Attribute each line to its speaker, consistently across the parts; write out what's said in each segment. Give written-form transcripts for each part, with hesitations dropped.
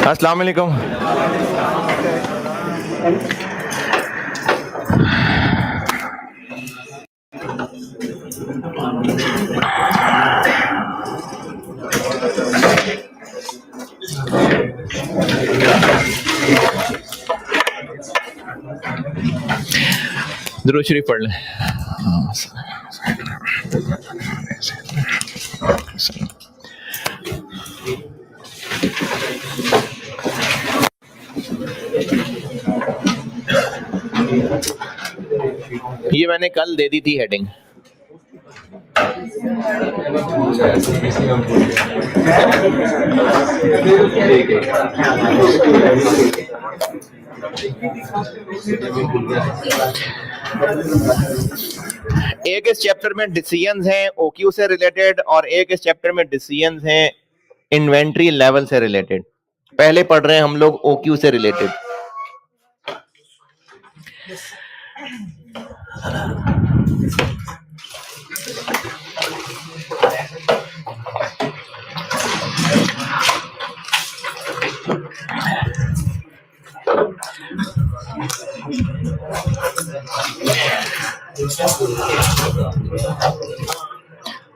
Speaker 1: अस्सलाम वालेकुम। दुरूद शरीफ पढ़ लें। ये मैंने कल दे दी थी हेडिंग। एक इस चैप्टर में डिसीजंस हैं ओक्यू से रिलेटेड और एक इस चैप्टर में डिसीजंस हैं इन्वेंट्री लेवल से रिलेटेड। पहले पढ़ रहे हैं हम लोग ओक्यू से रिलेटेड।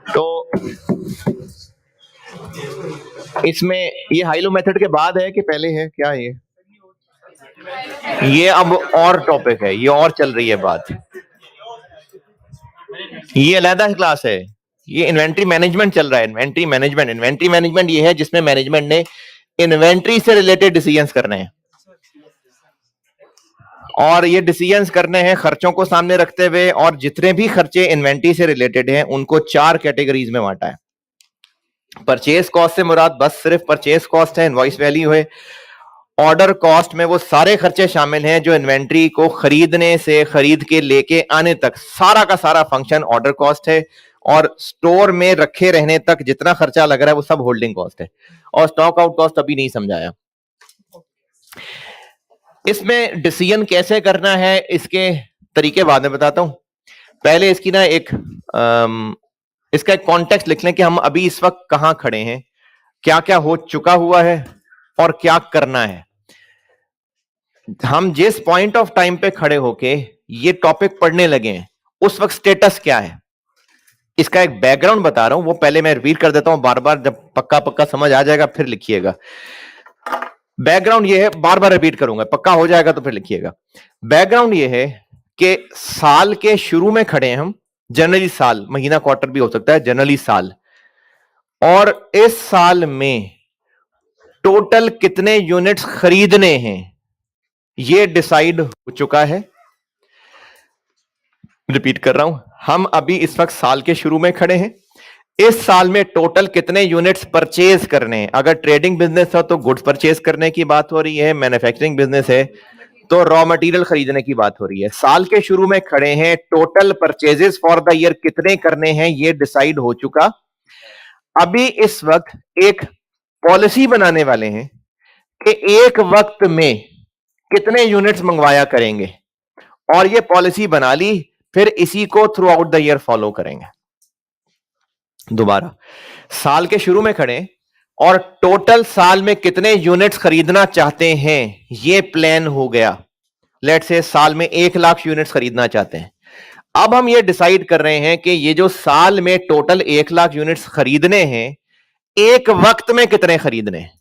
Speaker 1: तो इसमें ये हाइलो मेथड के बाद है कि पहले है क्या है? ये अब और टॉपिक है, ये और चल रही है बात। ये अलग क्लास है, ये इन्वेंट्री मैनेजमेंट चल रहा है। इन्वेंट्री मैनेजमेंट ये है जिसमें मैनेजमेंट ने इन्वेंट्री से रिलेटेड डिसीजंस करने हैं और ये डिसीजंस करने हैं खर्चों को सामने रखते हुए। और जितने भी खर्चे इन्वेंट्री से रिलेटेड हैं उनको 4 कैटेगरीज में बांटा है। परचेज कॉस्ट से मुराद बस सिर्फ परचेज कॉस्ट है, इनवॉइस वैल्यू है। ऑर्डर कॉस्ट में वो सारे खर्चे शामिल हैं जो इन्वेंट्री को खरीदने से खरीद के लेके आने तक सारा का सारा फंक्शन ऑर्डर कॉस्ट है। और स्टोर में रखे रहने तक जितना खर्चा लग रहा है वो सब होल्डिंग कॉस्ट है। और स्टॉक आउट कॉस्ट अभी नहीं समझाया। इसमें डिसीजन कैसे करना है इसके तरीके बाद में बताता हूं। पहले इसकी ना इसका एक कॉन्टेक्स्ट लिख लें कि हम अभी इस वक्त कहां खड़े हैं, क्या क्या हो चुका हुआ है और क्या करना है। हम जिस पॉइंट ऑफ टाइम पे खड़े होके ये टॉपिक पढ़ने लगे हैं उस वक्त स्टेटस क्या है, इसका एक बैकग्राउंड बता रहा हूं। वो पहले मैं रिपीट कर देता हूं बार बार, जब पक्का पक्का समझ आ जाएगा फिर लिखिएगा। बैकग्राउंड ये है, बार बार रिपीट करूंगा, पक्का हो जाएगा तो फिर लिखिएगा। बैकग्राउंड ये है कि साल के शुरू में खड़े हैं हम, जनरली साल, महीना क्वार्टर भी हो सकता है, जनरली साल। और इस साल में टोटल कितने यूनिट्स खरीदने हैं ये डिसाइड हो चुका है। रिपीट कर रहा हूं, हम अभी इस वक्त साल के शुरू में खड़े हैं। इस साल में टोटल कितने यूनिट्स परचेज करने हैं। अगर ट्रेडिंग बिजनेस है तो गुड्स परचेज करने की बात हो रही है, मैन्युफैक्चरिंग बिजनेस है तो रॉ मटेरियल खरीदने की बात हो रही है। साल के शुरू में खड़े हैं, total purchases for the year कितने करने हैं ये डिसाइड हो चुका। अभी इस वक्त एक पॉलिसी बनाने वाले हैं कि एक वक्त में कितने यूनिट्स मंगवाया करेंगे और ये पॉलिसी बना ली, फिर इसी को through out the year follow करेंगे। दोबारा, साल के शुरू में खड़े और टोटल साल में कितने यूनिट्स खरीदना चाहते हैं ये प्लान हो गया। लेट्स से साल में 1 लाख यूनिट्स खरीदना चाहते हैं। अब हम ये डिसाइड कर रहे हैं कि ये जो साल में टोटल 1 लाख यूनिट्स खरीदने हैं, एक वक्त में कितने खरीदने हैं।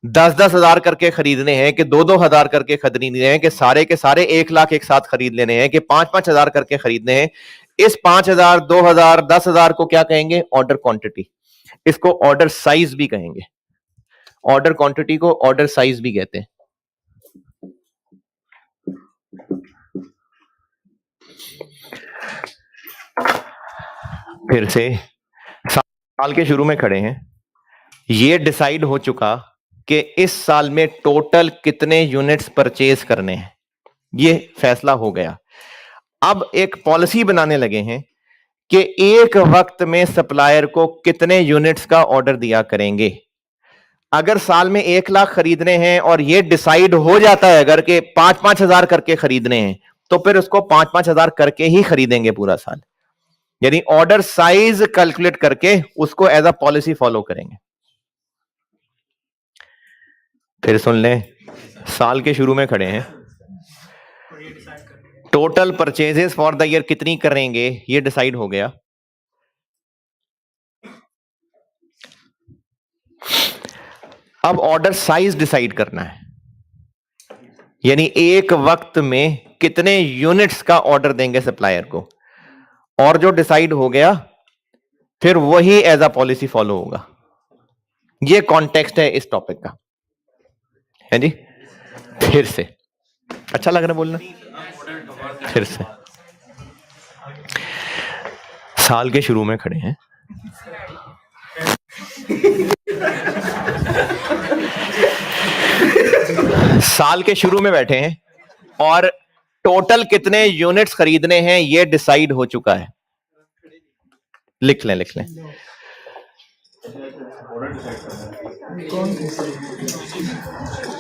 Speaker 1: 10-10 हजार करके खरीदने हैं कि 2-2 हजार करके खरीदने हैं कि सारे के सारे 1 लाख एक साथ खरीद लेने हैं कि 5-5 हजार करके खरीदने हैं। इस 5,000, 2,000, 10,000 को क्या कहेंगे? Order quantity. इसको ऑर्डर साइज भी कहेंगे। ऑर्डर क्वांटिटी को ऑर्डर साइज भी कहते हैं। फिर से साल के शुरू में खड़े हैं, ये डिसाइड हो चुका कि इस साल में टोटल कितने यूनिट्स परचेज करने हैं, ये फैसला हो गया। अब एक पॉलिसी बनाने लगे हैं कि एक वक्त में सप्लायर को कितने यूनिट्स का ऑर्डर दिया करेंगे। अगर साल में 1 लाख खरीदने हैं और ये डिसाइड हो जाता है अगर के 5-5 हजार करके खरीदने हैं तो फिर उसको 5-5 हजार करके ही खरीदेंगे पूरा साल। यानी ऑर्डर साइज कैलकुलेट करके उसको एज अ पॉलिसी फॉलो करेंगे। फिर सुन लें, साल के शुरू में खड़े हैं, total purchases for the year कितनी करेंगे ये डिसाइड हो गया। अब ऑर्डर साइज डिसाइड करना है, यानी एक वक्त में कितने यूनिट्स का ऑर्डर देंगे सप्लायर को, और जो डिसाइड हो गया फिर वही एज अ पॉलिसी फॉलो होगा। ये कॉन्टेक्स्ट है इस टॉपिक का, है जी। फिर से अच्छा लग रहा है बोलना, फिर से साल के शुरू में खड़े हैं, साल के शुरू में बैठे हैं और टोटल कितने यूनिट्स खरीदने हैं ये डिसाइड हो चुका है। लिख लें, लिख लें।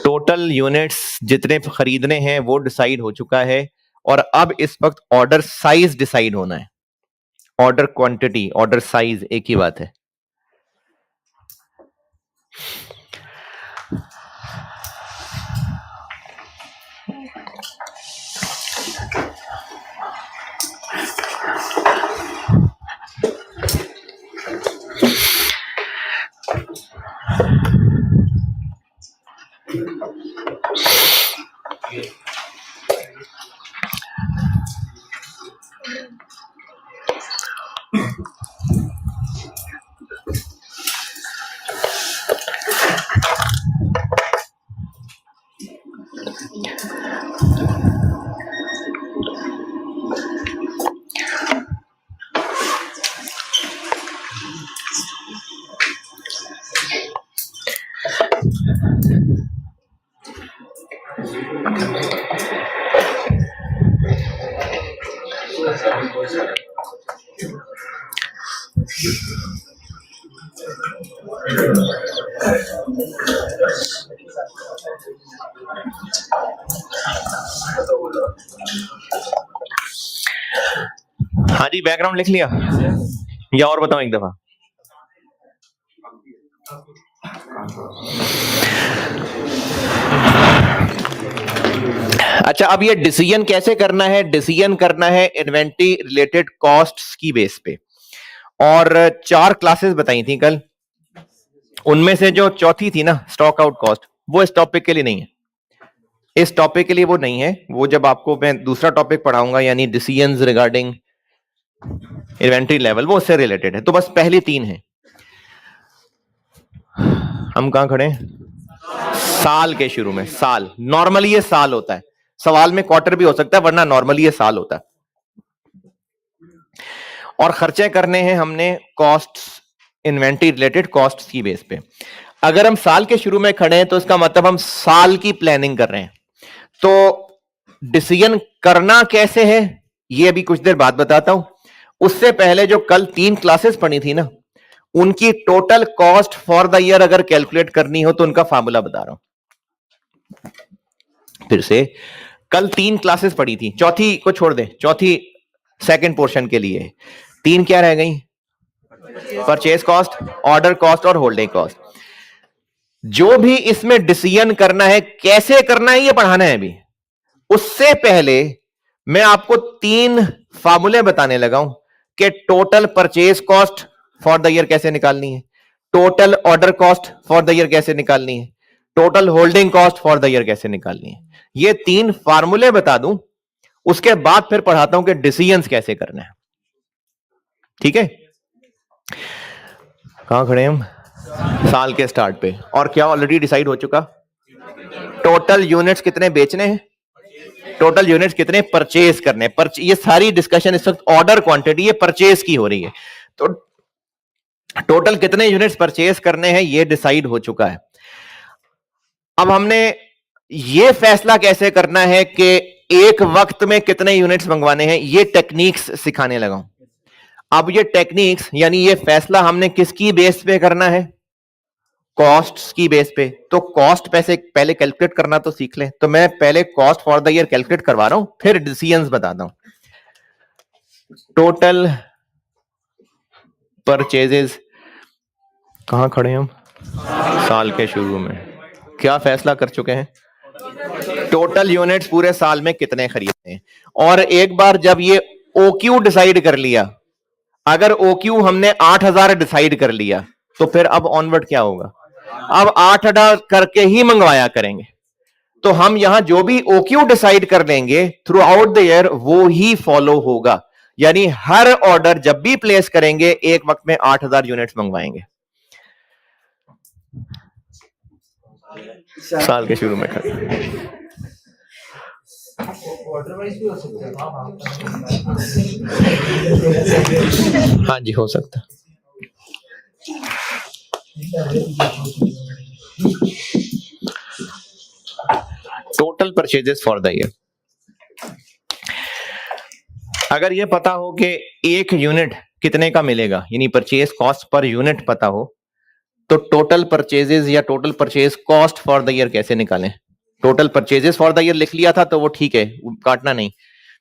Speaker 1: टोटल यूनिट्स जितने खरीदने हैं वो डिसाइड हो चुका है, और अब इस वक्त ऑर्डर साइज डिसाइड होना है। ऑर्डर क्वांटिटी, ऑर्डर साइज एक ही बात है। हाँ जी, बैकग्राउंड लिख लिया या और बताऊं एक दफा? अच्छा, अब ये डिसीजन कैसे करना है? डिसीजन करना है इन्वेंटरी रिलेटेड कॉस्ट्स की बेस पे, और 4 क्लासेस बताई थी कल, उनमें से जो चौथी थी ना स्टॉक आउट कॉस्ट, वो इस टॉपिक के लिए नहीं है। इस टॉपिक के लिए वो नहीं है, वो जब आपको मैं दूसरा टॉपिक पढ़ाऊंगा यानी डिसीजंस रिगार्डिंग इन्वेंटरी लेवल, वो उससे रिलेटेड है। तो बस पहली 3 है। हम कहां खड़े हैं? साल के शुरू में। साल नॉर्मली ये साल होता है, सवाल में क्वार्टर भी हो सकता है, वरना नॉर्मली ये साल होता है। और खर्चे करने हैं हमने कॉस्ट्स, इन्वेंटरी रिलेटेड कॉस्ट्स की बेस पे। अगर हम साल के शुरू में खड़े हैं तो इसका मतलब हम साल की प्लानिंग कर रहे हैं। तो डिसीजन करना कैसे है ये अभी कुछ देर बाद बताता हूं। उससे पहले जो कल 3 क्लासेस पढ़ी थी ना, उनकी total cost for the year अगर कैलकुलेट करनी हो तो उनका फार्मूला बता रहा हूं। फिर से, कल 3 क्लासेस पढ़ी थी, चौथी को छोड़ दें, चौथी सेकंड पोर्शन के लिए। 3 क्या रह गई? परचेज कॉस्ट, ऑर्डर कॉस्ट और होल्डिंग कॉस्ट। जो भी इसमें डिसीजन करना है, कैसे करना है ये पढ़ाना है अभी। उससे पहले मैं आपको 3 फार्मूले बताने लगा हूं कि total purchase cost for the year कैसे निकालनी है, total order cost for the year कैसे निकालनी है, total holding cost for the year कैसे निकालनी है। ये 3 फार्मूले बता दूं, उसके बाद फिर पढ़ाता हूं कि डिसीजंस कैसे करना है। ठीक है? कहां खड़े हम? साल के स्टार्ट पे। और क्या ऑलरेडी डिसाइड हो चुका? टोटल यूनिट्स कितने बेचने हैं, टोटल यूनिट्स कितने परचेज करने हैं। ये सारी डिस्कशन इस वक्त ऑर्डर क्वांटिटी, ये परचेज की हो रही है। तो टोटल कितने यूनिट्स परचेज करने हैं ये डिसाइड हो चुका है। अब हमने ये फैसला कैसे करना है कि एक वक्त में कितने यूनिट्स मंगवाने हैं, ये टेक्निक्स सिखाने लगा हूं। अब ये टेक्निक्स यानी ये फैसला हमने किसकी बेस पे करना है? कॉस्ट्स की बेस पे। तो कॉस्ट पैसे पहले कैलकुलेट करना तो सीख लें। तो मैं पहले cost for the year calculate करवा रहा हूं, फिर डिसीजंस बताता हूं। टोटल परचेजेस, कहां खड़े हम? साल के शुरू में। क्या फैसला कर चुके हैं? टोटल यूनिट्स पूरे साल में कितने खरीदते हैं। और एक बार जब ये ओक्यू डिसाइड कर लिया, अगर ओक्यू हमने 8,000 डिसाइड कर लिया, तो फिर अब ऑनवर्ड क्या होगा? अब 8,000 करके ही मंगवाया करेंगे। तो हम यहां जो भी ओक्यू डिसाइड कर लेंगे थ्रू आउट द ईयर, वो ही फॉलो होगा। यानी हर ऑर्डर जब भी प्लेस करेंगे, एक वक्त में 8,000 यूनिट्स मंगवाएंगे साल के शुरू में। हाँ जी, हो सकता। Total purchases for the year, अगर ये पता हो कि एक यूनिट कितने का मिलेगा, यानी परचेज कॉस्ट पर यूनिट पता हो, तो टोटल परचेजेस या total purchase cost for the year कैसे निकालें? Total purchases for the year लिख लिया था तो वो ठीक है, काटना नहीं।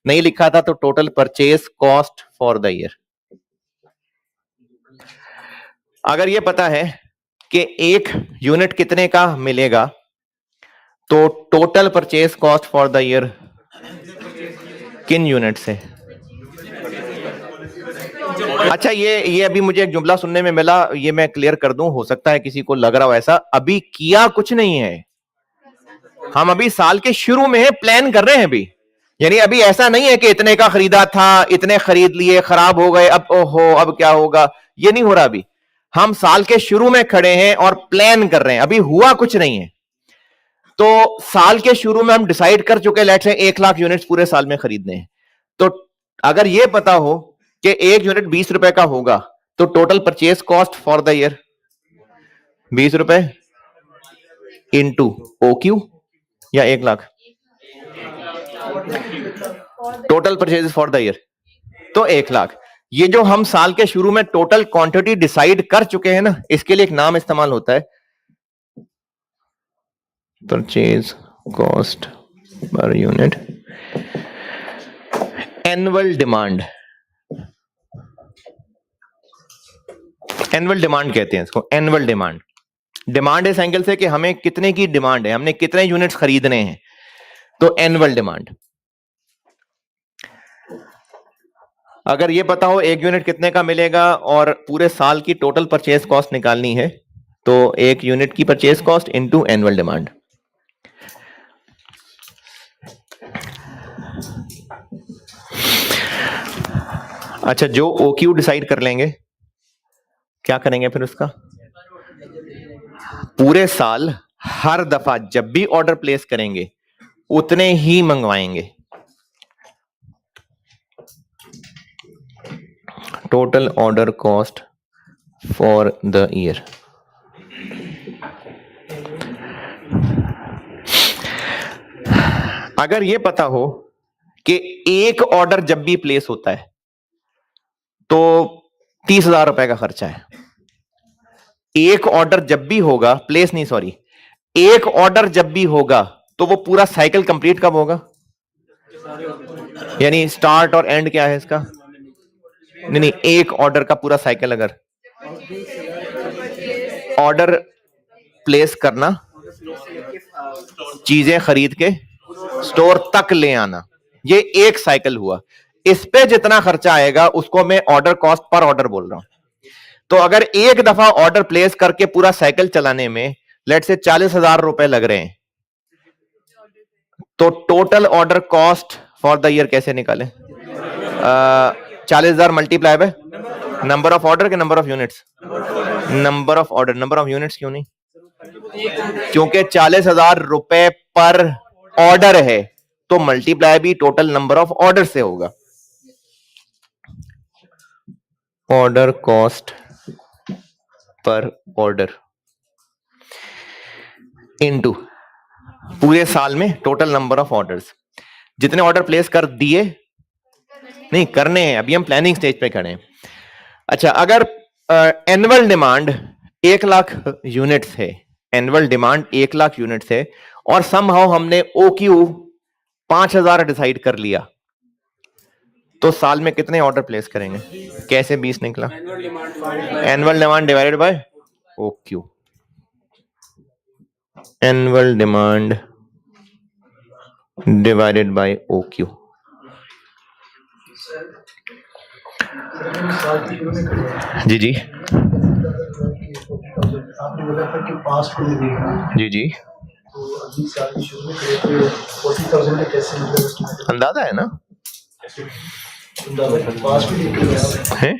Speaker 1: नहीं लिखा था तो total purchase cost for the year. अगर ये पता है कि एक यूनिट कितने का मिलेगा, तो total purchase cost for the year किन यूनिट से? अच्छा, ये अभी मुझे एक जुमला सुनने में मिला, ये मैं क्लियर कर दूं, हो सकता है किसी को लग रहा हो ऐसा। अभी किया कुछ नहीं है, हम अभी साल के शुरू में प्लान कर रहे हैं अभी। यानी अभी ऐसा नहीं है कि इतने का खरीदा था, इतने खरीद लिए, खराब हो गए, अब ओहो अब क्या होगा, ये नहीं हो रहा। अभी हम साल के शुरू में खड़े हैं और प्लान कर रहे हैं, अभी हुआ कुछ नहीं है। तो साल के शुरू में हम डिसाइड कर चुके, लेट्स से 1,00,000 यूनिट्स पूरे साल में खरीदने हैं। तो अगर यह पता हो कि एक यूनिट 20 रुपए का होगा, तो total purchase cost for the year 20 रुपए इंटू ओक्यू या 1,00,000, total purchase for the year तो 1,00,000। ये जो हम साल के शुरू में टोटल क्वांटिटी डिसाइड कर चुके हैं ना, इसके लिए एक नाम इस्तेमाल होता है purchase cost per unit, annual demand. Annual demand कहते हैं इसको, एनुअल डिमांड। डिमांड इस एंगल से कि हमें कितने की डिमांड है, हमने कितने यूनिट्स खरीदने हैं, तो एनुअल डिमांड। अगर ये पता हो एक यूनिट कितने का मिलेगा और पूरे साल की टोटल परचेज कॉस्ट निकालनी है, तो एक यूनिट की purchase cost into annual demand. अच्छा, जो ओक्यू डिसाइड कर लेंगे, क्या करेंगे फिर उसका? पूरे साल हर दफा जब भी ऑर्डर प्लेस करेंगे उतने ही मंगवाएंगे। Total order cost for the year. अगर यह पता हो कि एक ऑर्डर जब भी प्लेस होता है तो 30,000 रुपए का खर्चा है। एक ऑर्डर जब भी होगा, प्लेस नहीं सॉरी, एक ऑर्डर जब भी होगा तो वो पूरा साइकिल कंप्लीट कब होगा? यानी स्टार्ट और एंड क्या है इसका? नहीं, एक ऑर्डर का पूरा साइकिल, अगर ऑर्डर प्लेस करना, चीजें खरीद के स्टोर तक ले आना, ये एक साइकिल हुआ। इस पे जितना खर्चा आएगा उसको मैं ऑर्डर कॉस्ट पर ऑर्डर बोल रहा हूं। तो अगर एक दफा ऑर्डर प्लेस करके पूरा साइकिल चलाने में लेट से 40,000 रुपए लग रहे हैं, तो total order cost for the year कैसे निकालें? 40,000 multiply by number of order के number of units, number of order, number of units क्यों नहीं? क्योंकि 40,000 रुपए पर ऑर्डर है, तो मल्टीप्लाई भी टोटल नंबर ऑफ ऑर्डर से होगा। Order cost per order into पूरे साल में टोटल नंबर ऑफ ऑर्डर्स। जितने ऑर्डर प्लेस कर दिए, नहीं करने हैं, अभी हम प्लानिंग स्टेज पे खड़े हैं। अच्छा, अगर एनुअल डिमांड 1,00,000 यूनिट्स है, एनुअल डिमांड 1,00,000 यूनिट्स है, और समहाउ हमने ओक्यू 5,000 डिसाइड कर लिया, तो साल में कितने ऑर्डर प्लेस करेंगे? कैसे 20 निकला? Annual demand divided by OQ. Annual demand divided by OQ। जी जी
Speaker 2: आपने बोला था कि पास्ट को देखना,
Speaker 1: जी जी,
Speaker 2: तो अभी साल शुरू में करे तो 40,000 में कैसे मतलब
Speaker 1: अंदाजा है ना,
Speaker 2: पास्ट भी देख
Speaker 1: है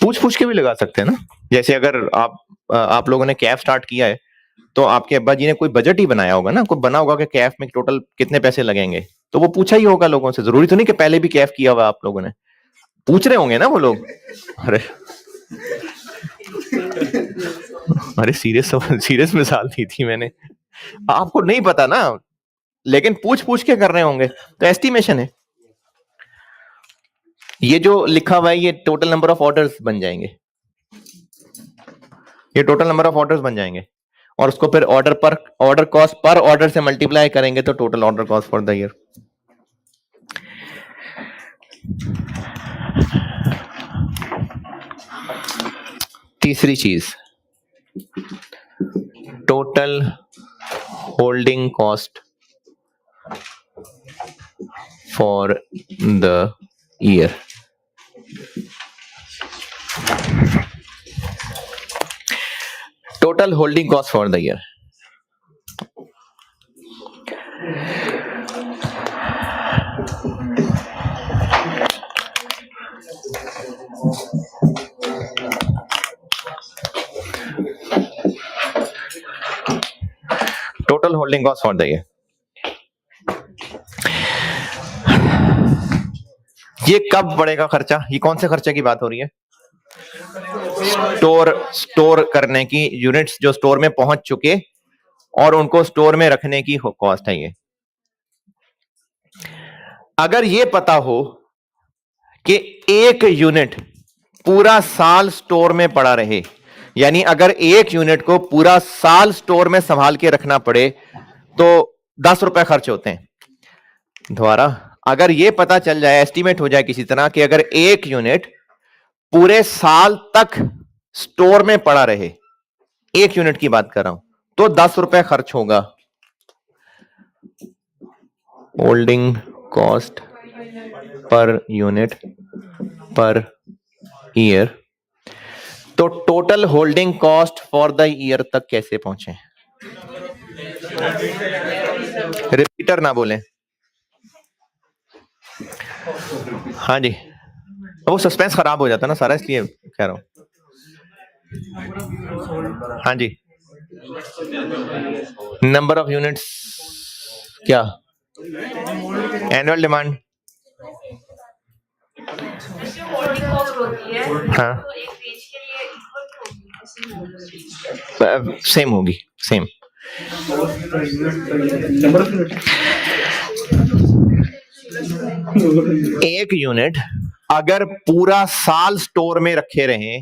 Speaker 1: पूछ पूछ के भी लगा सकते हैं ना। जैसे अगर आप लोगों ने कैफ स्टार्ट किया है तो आपके अब्बा जी ने कोई बजट ही बनाया होगा ना, कोई बना होगा कि कैफ में टोटल कितने पैसे लगेंगे, तो वो पूछा ही होगा लोगों से। जरूरी तो नहीं कि पहले भी कैफ किया हुआ आप लोगों ने, पूछ रहे होंगे ना वो लोग। अरे अरे सीरियस मिसाल दी थी मैंने, आपको नहीं पता ना, लेकिन पूछ पूछ के कर रहे होंगे, तो एस्टिमेशन है। ये जो लिखा हुआ है ये टोटल नंबर ऑफ ऑर्डर्स बन जाएंगे, ये टोटल नंबर ऑफ ऑर्डर्स बन जाएंगे, और उसको फिर ऑर्डर कॉस्ट पर ऑर्डर से मल्टीप्लाई करेंगे तो total order cost for the year. तीसरी चीज, total holding cost for the year. Total holding cost for the year, total holding cost for the year. ये कब बढ़ेगा खर्चा, ये कौन से खर्चे की बात हो रही है? स्टोर करने की यूनिट्स जो स्टोर में पहुंच चुके और उनको स्टोर में रखने की कॉस्ट है ये। अगर ये पता हो कि एक यूनिट पूरा साल स्टोर में पड़ा रहे, यानी अगर एक यूनिट को पूरा साल स्टोर में संभाल के रखना पड़े तो 10 रुपए खर्च होते हैं। दोबारा, अगर ये पता चल जाए, एस्टीमेट हो जाए किसी तरह कि अगर एक यूनिट पूरे साल तक स्टोर में पड़ा रहे, एक यूनिट की बात कर रहा हूं, तो 10 रुपए खर्च होगा। Holding cost per unit per year. तो total holding cost for the year तक कैसे पहुंचे? रिपीटर ना बोलें। हाँ जी, वो सस्पेंस खराब हो जाता ना सारा, इसलिए कह रहा हूं। हाँ जी, नंबर ऑफ यूनिट्स क्या? Annual demand. हाँ, सेम होगी, सेम। एक यूनिट अगर पूरा साल स्टोर में रखे रहे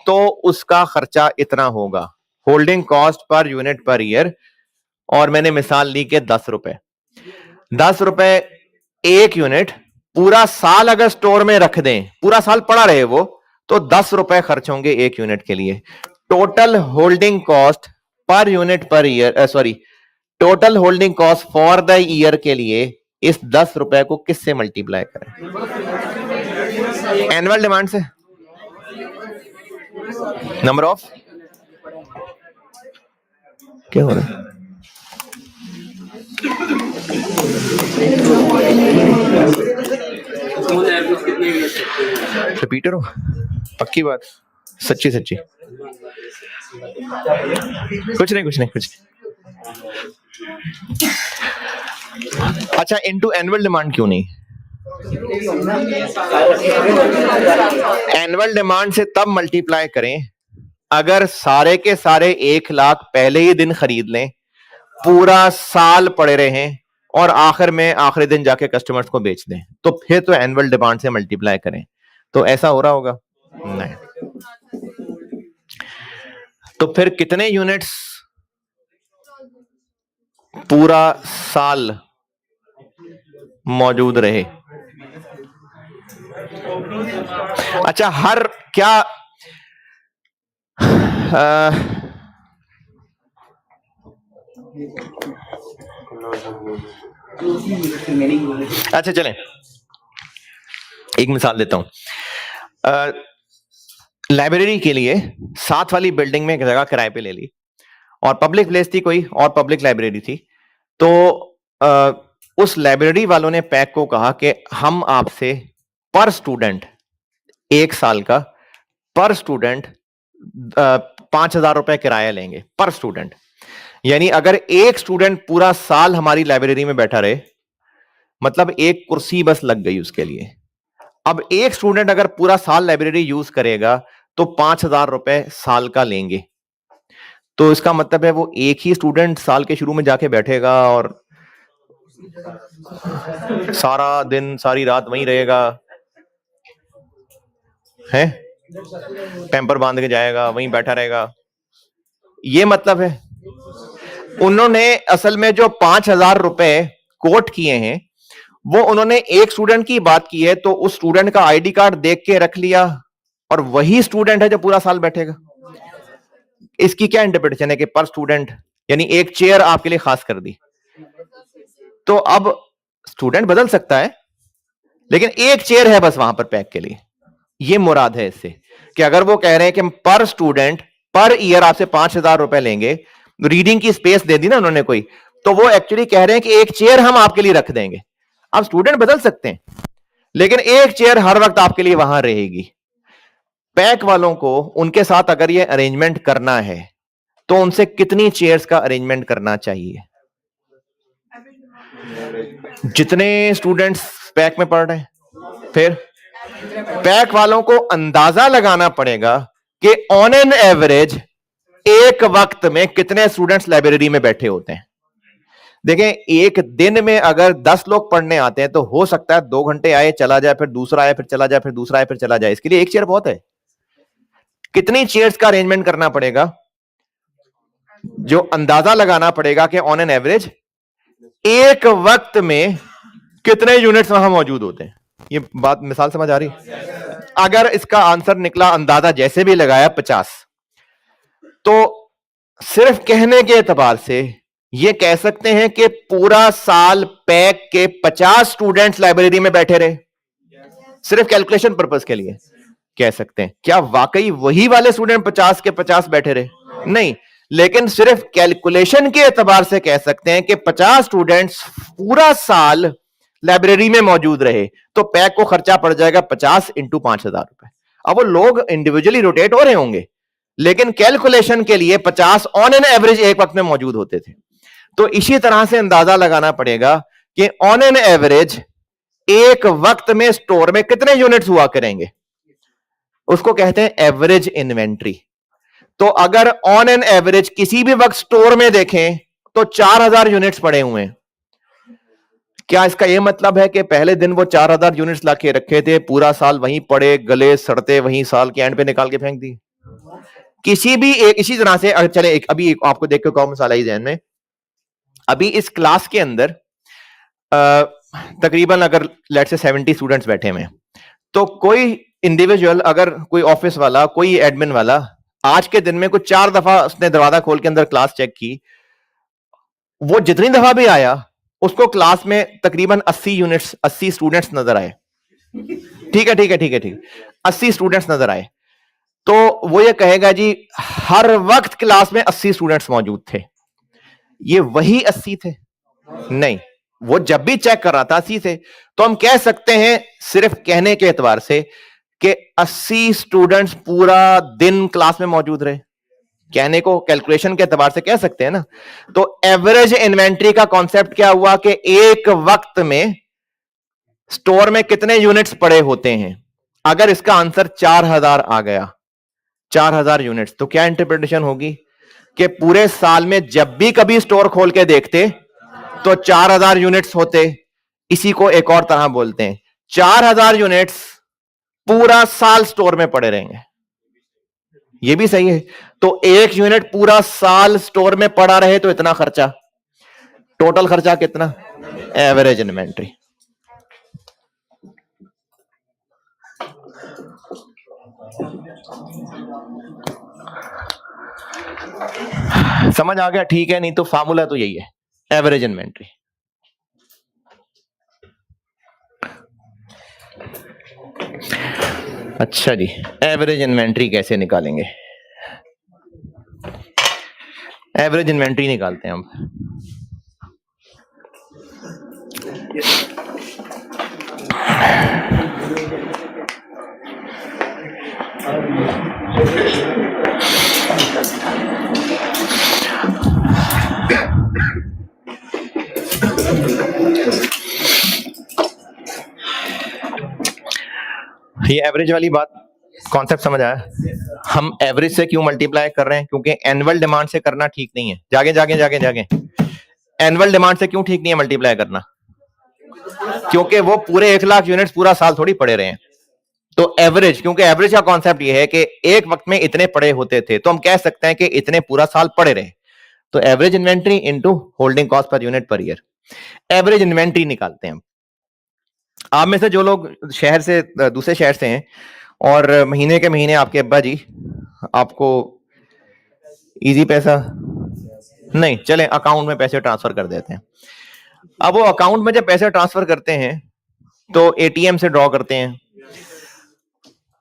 Speaker 1: तो उसका खर्चा इतना होगा, holding cost per unit per year. और मैंने मिसाल ली कि 10 रुपए, 10 रुपए एक यूनिट पूरा साल अगर स्टोर में रख दें, पूरा साल पड़ा रहे वो, तो 10 रुपए खर्च होंगे एक यूनिट के लिए। Total holding cost per unit per year, sorry, total holding cost for the year के लिए इस 10 रुपए को किससे मल्टीप्लाई करें? एनुअल डिमांड से, नंबर ऑफ, क्या हो रहा है? रिपीटर हो? पक्की बात, सच्ची सच्ची? कुछ नहीं कुछ नहीं कुछ नहीं। अच्छा, इनटू एनुअल डिमांड क्यों नहीं? एनुअल डिमांड से तब मल्टीप्लाई करें अगर सारे के सारे 1 लाख पहले ही दिन खरीद लें, पूरा साल पड़े रहें और आखिर में आखिरी दिन जाके कस्टमर्स को बेच दें, तो फिर तो एनुअल डिमांड से मल्टीप्लाई करें। तो ऐसा हो रहा होगा? नहीं। तो फिर कितने यूनिट्स पूरा साल मौजूद रहे? अच्छा, हर क्या अच्छा चलें, एक मिसाल देता हूं। लाइब्रेरी के लिए साथ वाली बिल्डिंग में एक जगह किराए पे ले ली और पब्लिक प्लेस थी कोई और पब्लिक लाइब्रेरी थी। तो उस लाइब्रेरी वालों ने पैक को कहा कि हम आपसे पर स्टूडेंट 1 साल का पर स्टूडेंट 5,000 रुपए किराया लेंगे पर स्टूडेंट। यानी अगर एक स्टूडेंट पूरा साल हमारी लाइब्रेरी में बैठा रहे, मतलब एक कुर्सी बस लग गई उसके लिए। अब एक स्टूडेंट अगर पूरा साल लाइब्रेरी यूज करेगा तो 5,000 रुपए साल का लेंगे। तो इसका मतलब है वो एक ही स्टूडेंट साल के शुरू में जाके बैठेगा और सारा दिन सारी रात वहीं रहेगा, है पैम्पर बांध के जाएगा, वहीं बैठा रहेगा। ये मतलब है उन्होंने असल में जो 5,000 रुपए कोट किए हैं वो उन्होंने एक स्टूडेंट की बात की है, तो उस स्टूडेंट का आईडी कार्ड देख के रख लिया और वही स्टूडेंट है जो पूरा साल बैठेगा। इसकी क्या इंटरप्रिटेशन है कि पर स्टूडेंट यानी एक चेयर आपके लिए खास कर दी। तो अब स्टूडेंट बदल सकता है लेकिन एक चेयर है बस वहां पर पैक के लिए। ये मुराद है इससे कि अगर वो कह रहे हैं कि हम पर स्टूडेंट पर ईयर आपसे 5,000 रुपए लेंगे, रीडिंग की स्पेस दे दी ना उन्होंने कोई, तो वो एक्चुअली कह रहे हैं कि एक चेयर हम आपके लिए रख देंगे। अब स्टूडेंट बदल सकते हैं लेकिन एक चेयर हर वक्त आपके लिए वहां रहेगी। पैक वालों को उनके साथ अगर ये अरेंजमेंट करना है तो उनसे कितनी चेयर्स का अरेंजमेंट करना चाहिए? जितने स्टूडेंट्स पैक में पढ़ रहे हैं। फिर पैक वालों को अंदाजा लगाना पड़ेगा कि ऑन एन एवरेज एक वक्त में कितने स्टूडेंट्स लाइब्रेरी में बैठे होते हैं। देखें, एक दिन में अगर 10 लोग पढ़ने आते हैं तो हो सकता है 2 घंटे आए चला जाए, फिर दूसरा आए फिर चला जाए, फिर दूसरा आए फिर चला जाए। इसके लिए एक चेयर बहुत है। कितनी चेयर्स का अरेंजमेंट करना पड़ेगा जो अंदाजा लगाना पड़ेगा कि ऑन एन एवरेज एक वक्त में कितने यूनिट्स वहां मौजूद होते हैं। ये बात मिसाल समझ आ रही? अगर इसका आंसर निकला अंदाजा जैसे भी लगाया 50, तो सिर्फ कहने के एतबार से ये कह सकते हैं कि पूरा साल पैक के 50 स्टूडेंट्स लाइब्रेरी में बैठे रहे। सिर्फ कैलकुलेशन पर्पस के लिए कह सकते हैं। क्या वाकई वही वाले स्टूडेंट 50 के 50 बैठे रहे? नहीं, लेकिन सिर्फ कैलकुलेशन के एतबार से कह सकते हैं कि 50 स्टूडेंट्स पूरा साल लाइब्रेरी में मौजूद रहे। तो पैक को खर्चा पड़ जाएगा 50 इंटू 5,000 रुपए। अब वो लोग इंडिविजुअली रोटेट हो रहे होंगे लेकिन कैलकुलेशन के लिए 50 ऑन एन एवरेज एक वक्त में मौजूद होते थे। तो इसी तरह से अंदाजा लगाना पड़ेगा कि ऑन एन एवरेज एक वक्त में स्टोर में कितने यूनिट्स हुआ करेंगे। उसको कहते हैं एवरेज इन्वेंट्री। तो अगर ऑन एन एवरेज किसी भी वक्त स्टोर में देखें तो 4,000 यूनिट्स पड़े हुए हैं, क्या इसका यह मतलब है कि पहले दिन वो 4,000 यूनिट्स लाके रखे थे, पूरा साल वहीं पड़े गले सड़ते, वहीं साल के एंड पे निकाल के फेंक दी? किसी भी एक इसी तरह से चले अभी आपको देख के कौन मसाला ही ध्यान में, अभी इस क्लास के अंदर तकरीबन अगर लेट्स से 70 स्टूडेंट्स बैठे हुए हैं, तो कोई इंडिविजुअल अगर कोई ऑफिस वाला कोई एडमिन वाला आज के दिन में कुछ 4 दफा उसने दरवाजा खोल के अंदर क्लास चेक की, वो जितनी दफा भी आया उसको क्लास में तकरीबन 80 स्टूडेंट्स नजर आए। ठीक है ठीक है ठीक है ठीक है 80 स्टूडेंट्स नजर आए, तो वो ये कहेगा जी हर वक्त क्लास में 80 स्टूडेंट्स मौजूद थे। ये वही 80 थे? नहीं, वो जब भी चेक कर रहा था 80 थे। तो हम कह सकते हैं सिर्फ कहने के एतबार से कि 80 स्टूडेंट्स पूरा दिन क्लास में मौजूद रहे। कहने को कैलकुलेशन के एतबार से कह सकते हैं ना। तो एवरेज इन्वेंट्री का कॉन्सेप्ट क्या हुआ कि एक वक्त में स्टोर में कितने यूनिट्स पड़े होते हैं। अगर इसका आंसर 4,000 आ गया, 4,000 यूनिट्स, तो क्या इंटरप्रिटेशन होगी कि पूरे साल में जब भी कभी स्टोर खोल के देखते तो 4,000 यूनिट्स होते। इसी को एक और तरह बोलते हैं 4,000 यूनिट्स पूरा साल स्टोर में पड़े रहेंगे। ये भी सही है। तो एक यूनिट पूरा साल स्टोर में पड़ा रहे तो इतना खर्चा, टोटल खर्चा कितना? Average inventory. समझ आ गया? ठीक है, नहीं तो फार्मूला तो यही है, एवरेज इन्वेंट्री। अच्छा जी, एवरेज इन्वेंट्री कैसे निकालेंगे? एवरेज इन्वेंट्री निकालते हैं हम। ये एवरेज वाली बात, कॉन्सेप्ट समझ आया? हम एवरेज से क्यों मल्टीप्लाई कर रहे हैं? क्योंकि एनुअल डिमांड से करना ठीक नहीं है। जागे जागे जागे जागे, एनुअल डिमांड से क्यों ठीक नहीं है मल्टीप्लाई करना? क्योंकि वो पूरे 1 लाख यूनिट्स पूरा साल थोड़ी पड़े रहे हैं। तो एवरेज, क्योंकि एवरेज का कॉन्सेप्ट ये है कि एक वक्त में इतने पड़े होते थे, तो हम कह सकते हैं कि इतने पूरा साल पड़े रहे। तो average inventory into holding cost per unit per year, average inventory निकालते हैं हम। आप में से जो लोग शहर से, दूसरे शहर से हैं और महीने के महीने आपके अब्बा जी आपको इजी पैसा नहीं, चले अकाउंट में पैसे ट्रांसफर कर देते हैं। अब वो अकाउंट में जब पैसे ट्रांसफर करते हैं तो एटीएम से ड्रॉ करते हैं।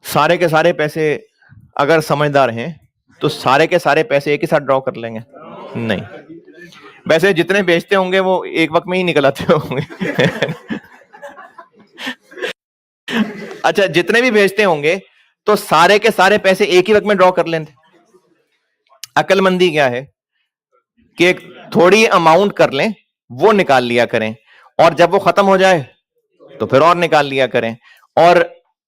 Speaker 1: सारे के सारे पैसे, अगर समझदार हैं तो सारे के सारे पैसे एक ही साथ ड्रॉ कर लेंगे? नहीं, वैसे जितने बेचते होंगे वो एक वक्त में ही निकल आते होंगे। अच्छा, जितने भी भेजते होंगे तो सारे के सारे पैसे एक ही वक्त में ड्रॉ कर लेंगे। अक्लमंदी क्या है कि थोड़ी अमाउंट कर लें, वो निकाल लिया करें, और जब वो खत्म हो जाए तो फिर और निकाल लिया करें, और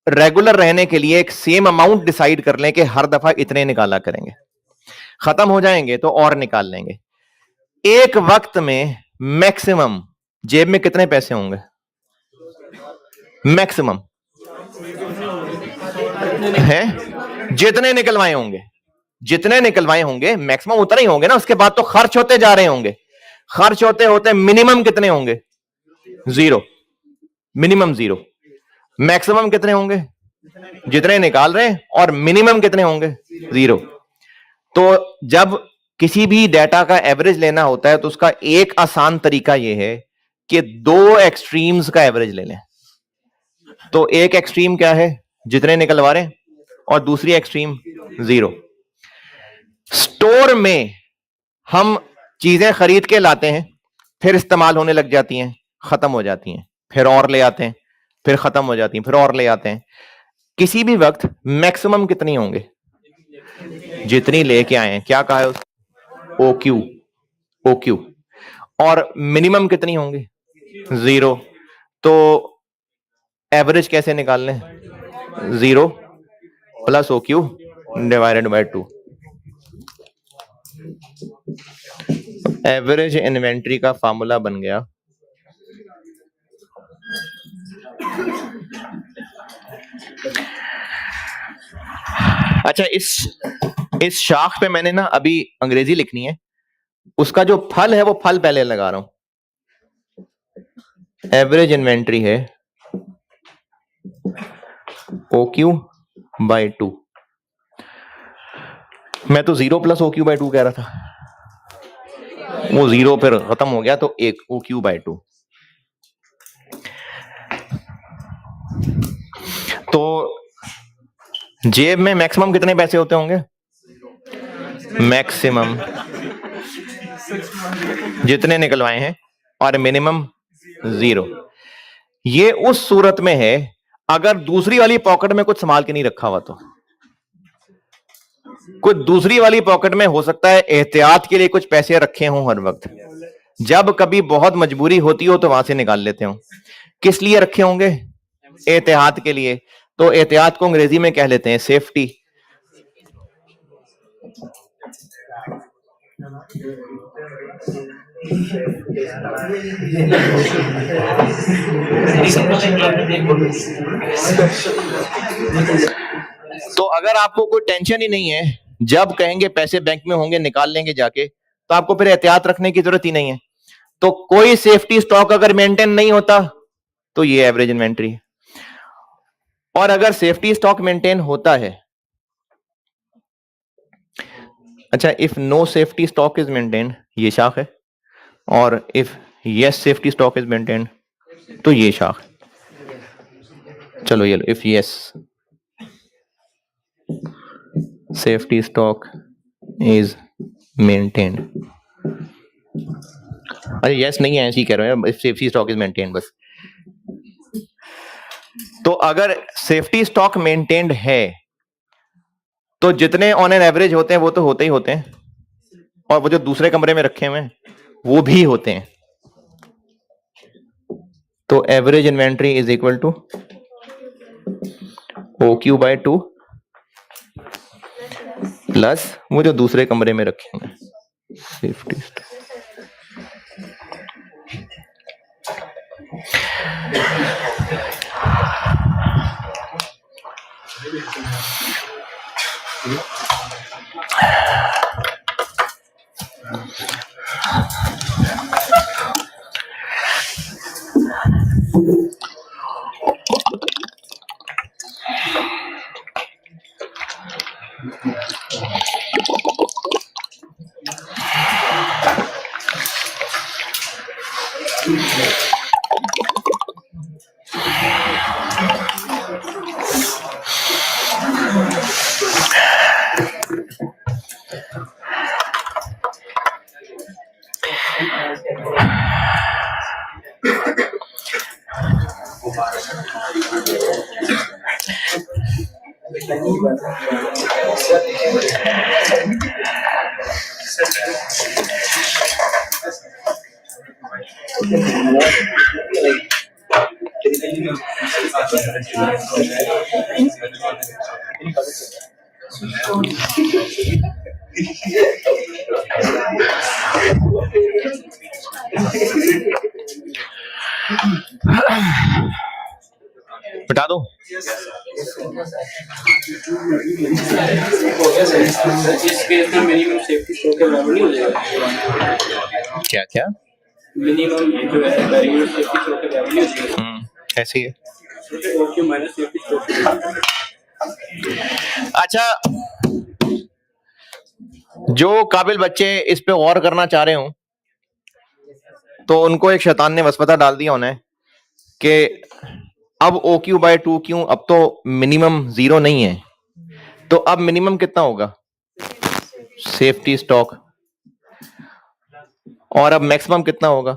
Speaker 1: रेगुलर रहने के लिए एक सेम अमाउंट डिसाइड कर लें कि हर दफा इतने निकाला करेंगे। खत्म हो जाएंगे तो और निकाल लेंगे। एक वक्त में मैक्सिमम जेब में कितने पैसे होंगे? मैक्सिमम है जितने निकलवाए होंगे, जितने निकलवाए होंगे मैक्सिमम उतने ही होंगे ना। उसके बाद तो खर्च होते जा रहे होंगे। खर्च होते होते मिनिमम कितने होंगे? जीरो। Minimum zero. मैक्सिमम कितने होंगे? जितने निकाल रहे हैं। और मिनिमम कितने होंगे? जीरो। तो जब किसी भी डेटा का एवरेज लेना होता है तो उसका एक आसान तरीका यह है कि दो एक्सट्रीम्स का एवरेज ले लें। तो एक एक्सट्रीम क्या है? जितने निकलवा रहे हैं, और दूसरी एक्सट्रीम जीरो। स्टोर में हम चीजें खरीद के लाते हैं, फिर इस्तेमाल होने लग जाती हैं, खत्म हो जाती हैं, फिर और ले आते हैं, फिर खत्म हो जाती हैं, फिर और ले आते हैं। किसी भी वक्त मैक्सिमम कितनी होंगे? जितनी लेके आए हैं। क्या कहा है? O Q, O Q. और मिनिमम कितनी होंगी? जीरो। तो एवरेज कैसे निकाल लें? Zero plus O Q divided by 2। Average inventory का फार्मूला बन गया अच्छा, इस शाख पे मैंने ना अभी अंग्रेजी लिखनी है, उसका जो फल है वो फल पहले लगा रहा हूं। एवरेज इन्वेंट्री है ओ क्यू बाई 2। मैं तो zero plus O Q by 2 कह रहा था, वो जीरो फिर खत्म हो गया तो एक ओ क्यू बाई 2। तो जेब में मैक्सिमम कितने पैसे होते होंगे? मैक्सिमम जितने निकलवाए हैं, और मिनिमम जीरो। ये उस सूरत में है अगर दूसरी वाली पॉकेट में कुछ संभाल के नहीं रखा हुआ। तो कुछ दूसरी वाली पॉकेट में हो सकता है एहतियात के लिए कुछ पैसे रखे हों हर वक्त, जब कभी बहुत मजबूरी होती हो तो वहां से निकाल लेते हो। किस लिए रखे होंगे? एहतियात के लिए। तो एहतियात को अंग्रेजी में कह लेते हैं सेफ्टी। तो अगर आपको कोई टेंशन ही नहीं है, जब कहेंगे पैसे बैंक में होंगे निकाल लेंगे जाके, तो आपको फिर एहतियात रखने की जरूरत ही नहीं है। तो कोई सेफ्टी स्टॉक अगर मेंटेन नहीं होता तो ये एवरेज इन्वेंट्री है। और अगर सेफ्टी स्टॉक मेंटेन होता है अच्छा, if no safety stock is maintained, ये शाख है, और if yes safety stock is maintained, तो ये शाख है। चलो ये लो, if yes safety stock is maintained, अरे यस नहीं है, ऐसे ही कह रहे हैं, if safety stock is maintained बस। तो अगर सेफ्टी स्टॉक मेंटेन्ड है तो जितने ऑन एन एवरेज होते हैं वो तो होते ही होते हैं, और वो जो दूसरे कमरे में रखे हुए हैं वो भी होते हैं। तो average inventory is equal to OQ by 2 plus वो जो दूसरे कमरे में रखे हुए हैं सेफ्टी स्टॉक। बता दो।
Speaker 2: इस केस में मिनिमम सेफ्टी स्टॉक अवेलेबल हो जाएगा।
Speaker 1: क्या क्या
Speaker 2: मिनिमम जो है वेरिएबल सेफ्टी स्टॉक अवेलेबल हो जाएगा।
Speaker 1: ऐसे ही है।
Speaker 2: Okay minus safety stock.
Speaker 1: अच्छा, जो काबिल बच्चे इस पे गौर करना चाह रहे हो तो उनको एक शैतान ने वसवसा डाल दिया होना है कि अब OQ बाय 2 क्यों, अब तो मिनिमम 0 नहीं है, तो अब मिनिमम कितना होगा सेफ्टी स्टॉक, और अब मैक्सिमम कितना होगा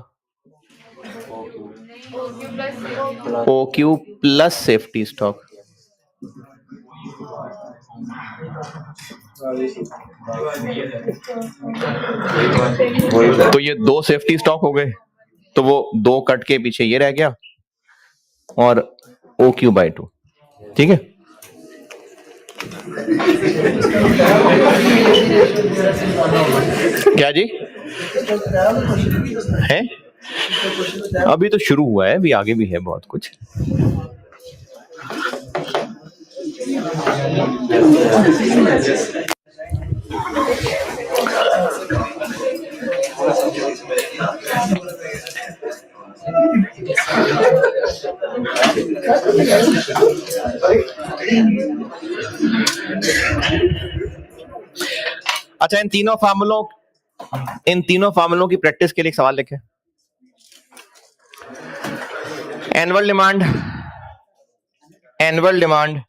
Speaker 1: OQ प्लस सेफ्टी स्टॉक। तो ये 2 सेफ्टी स्टॉक हो गए, तो वो 2 कट के पीछे ये रह गया और OQ बाय 2, ठीक है। क्या जी है, अभी तो शुरू हुआ है, अभी आगे भी है बहुत कुछ। अच्छा, इन तीनों फार्मूलों की प्रैक्टिस के लिए एक सवाल लिखे। एनुअल डिमांड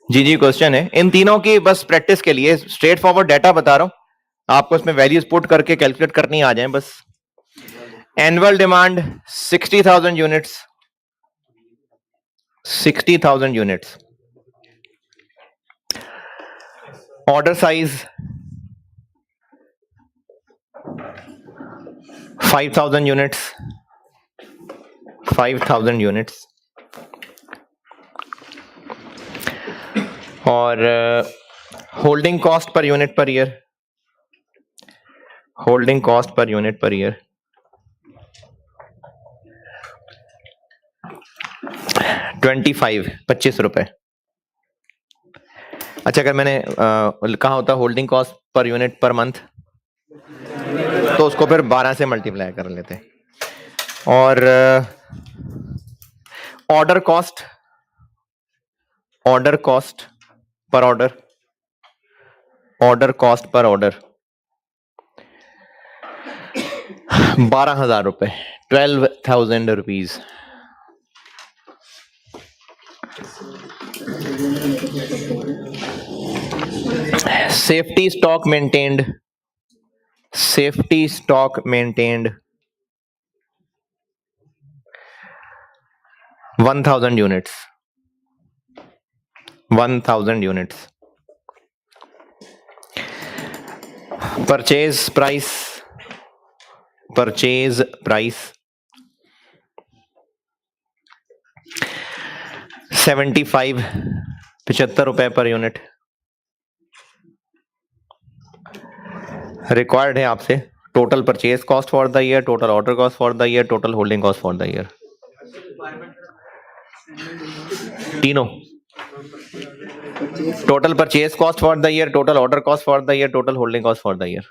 Speaker 1: जी क्वेश्चन है, इन तीनों की बस प्रैक्टिस के लिए स्ट्रेट फॉरवर्ड डाटा बता रहा हूं आपको, इसमें वैल्यूज पुट करके कैलकुलेट करनी आ जाए बस। Annual demand 60,000 units, 60,000 units. Order size 5,000 units, 5,000 units. और holding cost per unit per year, holding cost per unit per year 25 रुपए। अच्छा, अगर मैंने कहा होता holding cost per unit per month, तो उसको फिर 12 से मल्टीप्लाई कर लेते। और order cost per order order cost per order 12,000 रुपए, 12,000 rupees. Safety stock maintained, safety stock maintained 1,000 units, 1,000 units. Purchase price, purchase price 75, 75 रुपए पर यूनिट। रिक्वायर्ड है आपसे total purchase cost for the year, total order cost for the year, total holding cost for the year, तीनों। Total purchase cost for the year, total order cost for the year, total holding cost for the year.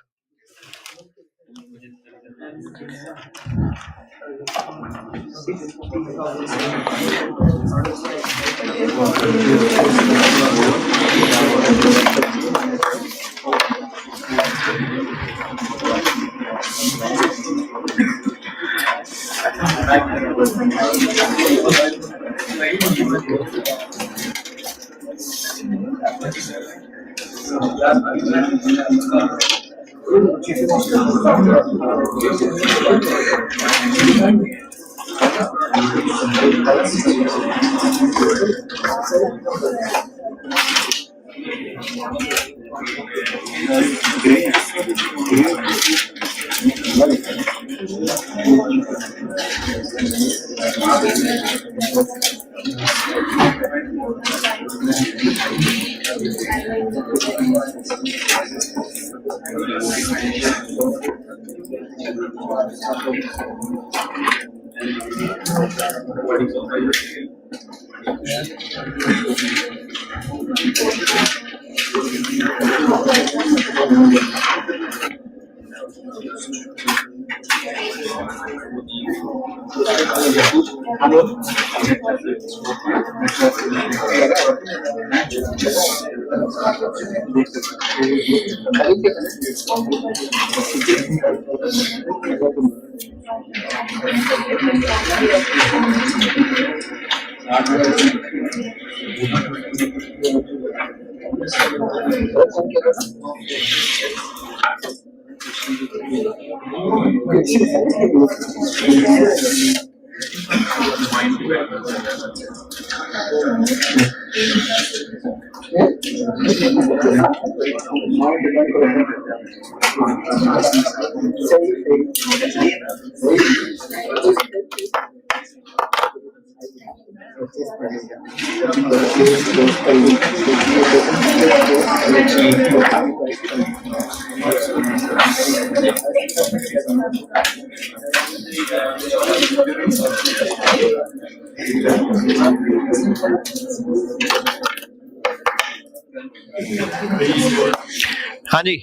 Speaker 1: हाँ जी,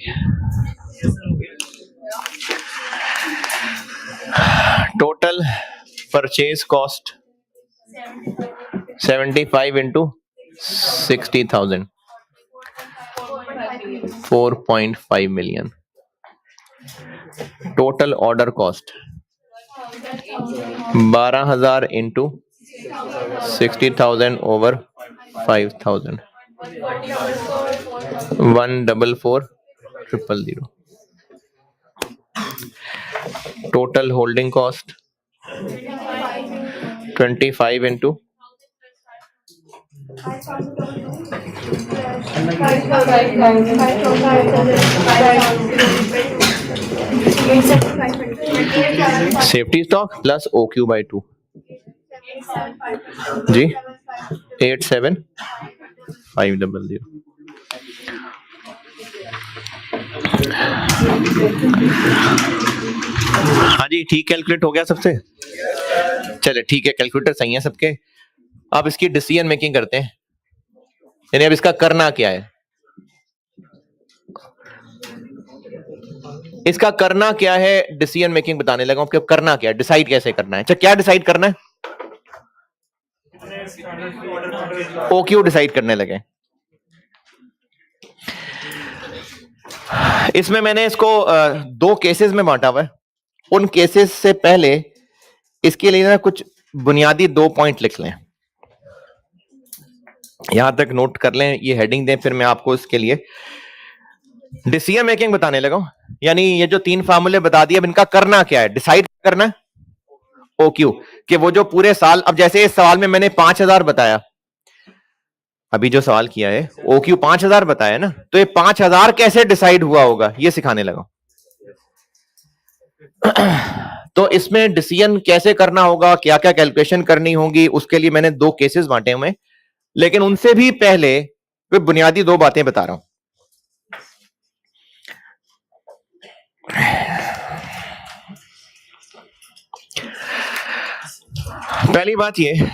Speaker 1: total purchase cost 75 into 60,000, 4.5 million. Total order cost 12,000 into 60,000 over 5,000, 144,000। Total holding cost 25 into 50 stock plus OQ by 2 जी 87,500। हाँ जी, ठीक calculate हो गया सबसे? चले ठीक है, कैलकुलेटर सही है सबके। अब इसकी डिसीजन मेकिंग करते हैं, यानी अब इसका करना क्या है, इसका करना क्या है, डिसीजन मेकिंग बताने लगा हूं कि करना क्या है, डिसाइड कैसे करना है। अच्छा, क्या डिसाइड करना है? OQ डिसाइड करने लगे। इसमें मैंने इसको दो केसेस में बांटा हुआ है। उन केसेस से पहले इसके लिए ना कुछ बुनियादी 2 पॉइंट लिख लें, यहां तक नोट कर लें, ये हेडिंग दें, फिर मैं आपको इसके लिए डिसीजन मेकिंग बताने लगा हूं। यानी ये जो 3 फार्मूले बता दिए, अब इनका करना क्या है, डिसाइड करना है OQ कि वो जो पूरे साल, अब जैसे इस सवाल में मैंने 5000 बताया, अभी जो सवाल किया है OQ 5000 बताया ना, तो ये 5000 कैसे डिसाइड हुआ होगा ये सिखाने लगा। तो इसमें डिसीजन कैसे करना होगा, क्या क्या कैलकुलेशन करनी होगी, उसके लिए मैंने 2 केसेस बांटे हुए, लेकिन उनसे भी पहले कोई बुनियादी 2 बातें बता रहा हूं। पहली बात यह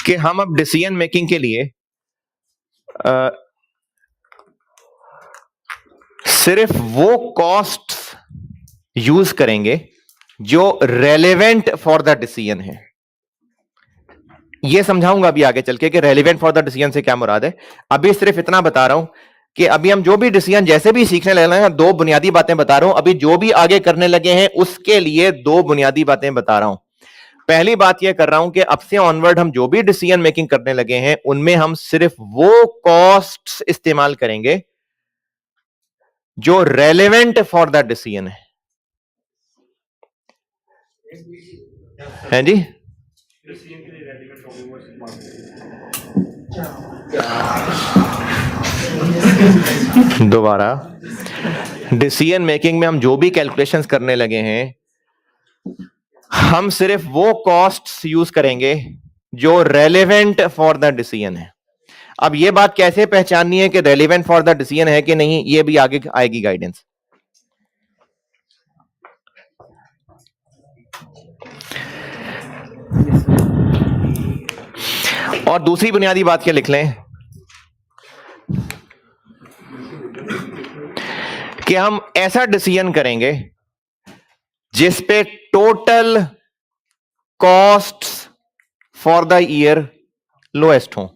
Speaker 1: कि हम अब डिसीजन मेकिंग के लिए सिर्फ वो कॉस्ट यूज करेंगे जो रेलेवेंट फॉर द डिसीजन है। ये समझाऊंगा अभी आगे चल के कि रेलेवेंट फॉर द डिसीजन से क्या मुराद है। अभी सिर्फ इतना बता रहा हूं कि अभी हम जो भी डिसीजन जैसे भी सीखने लगे हैं, 2 बुनियादी बातें बता रहा हूं। अभी जो भी आगे करने लगे हैं उसके लिए 2 बुनियादी बातें बता रहा हूं। पहली बात यह कर रहा हूं कि अब से ऑनवर्ड हम जो भी डिसीजन मेकिंग करने लगे हैं उनमें हम सिर्फ वो कॉस्ट्स इस्तेमाल करेंगे जो रेलेवेंट फॉर द डिसीजन है जी। दोबारा, डिसीजन मेकिंग में हम जो भी कैलकुलेशंस करने लगे हैं, हम सिर्फ वो कॉस्ट्स यूज करेंगे जो रेलेवेंट फॉर द डिसीजन है। अब ये बात कैसे पहचाननी है कि रेलेवेंट फॉर द डिसीजन है कि नहीं, ये भी आगे आएगी गाइडेंस। और दूसरी बुनियादी बात क्या लिख लें कि हम ऐसा डिसीजन करेंगे जिस पे total costs for the year lowest हो।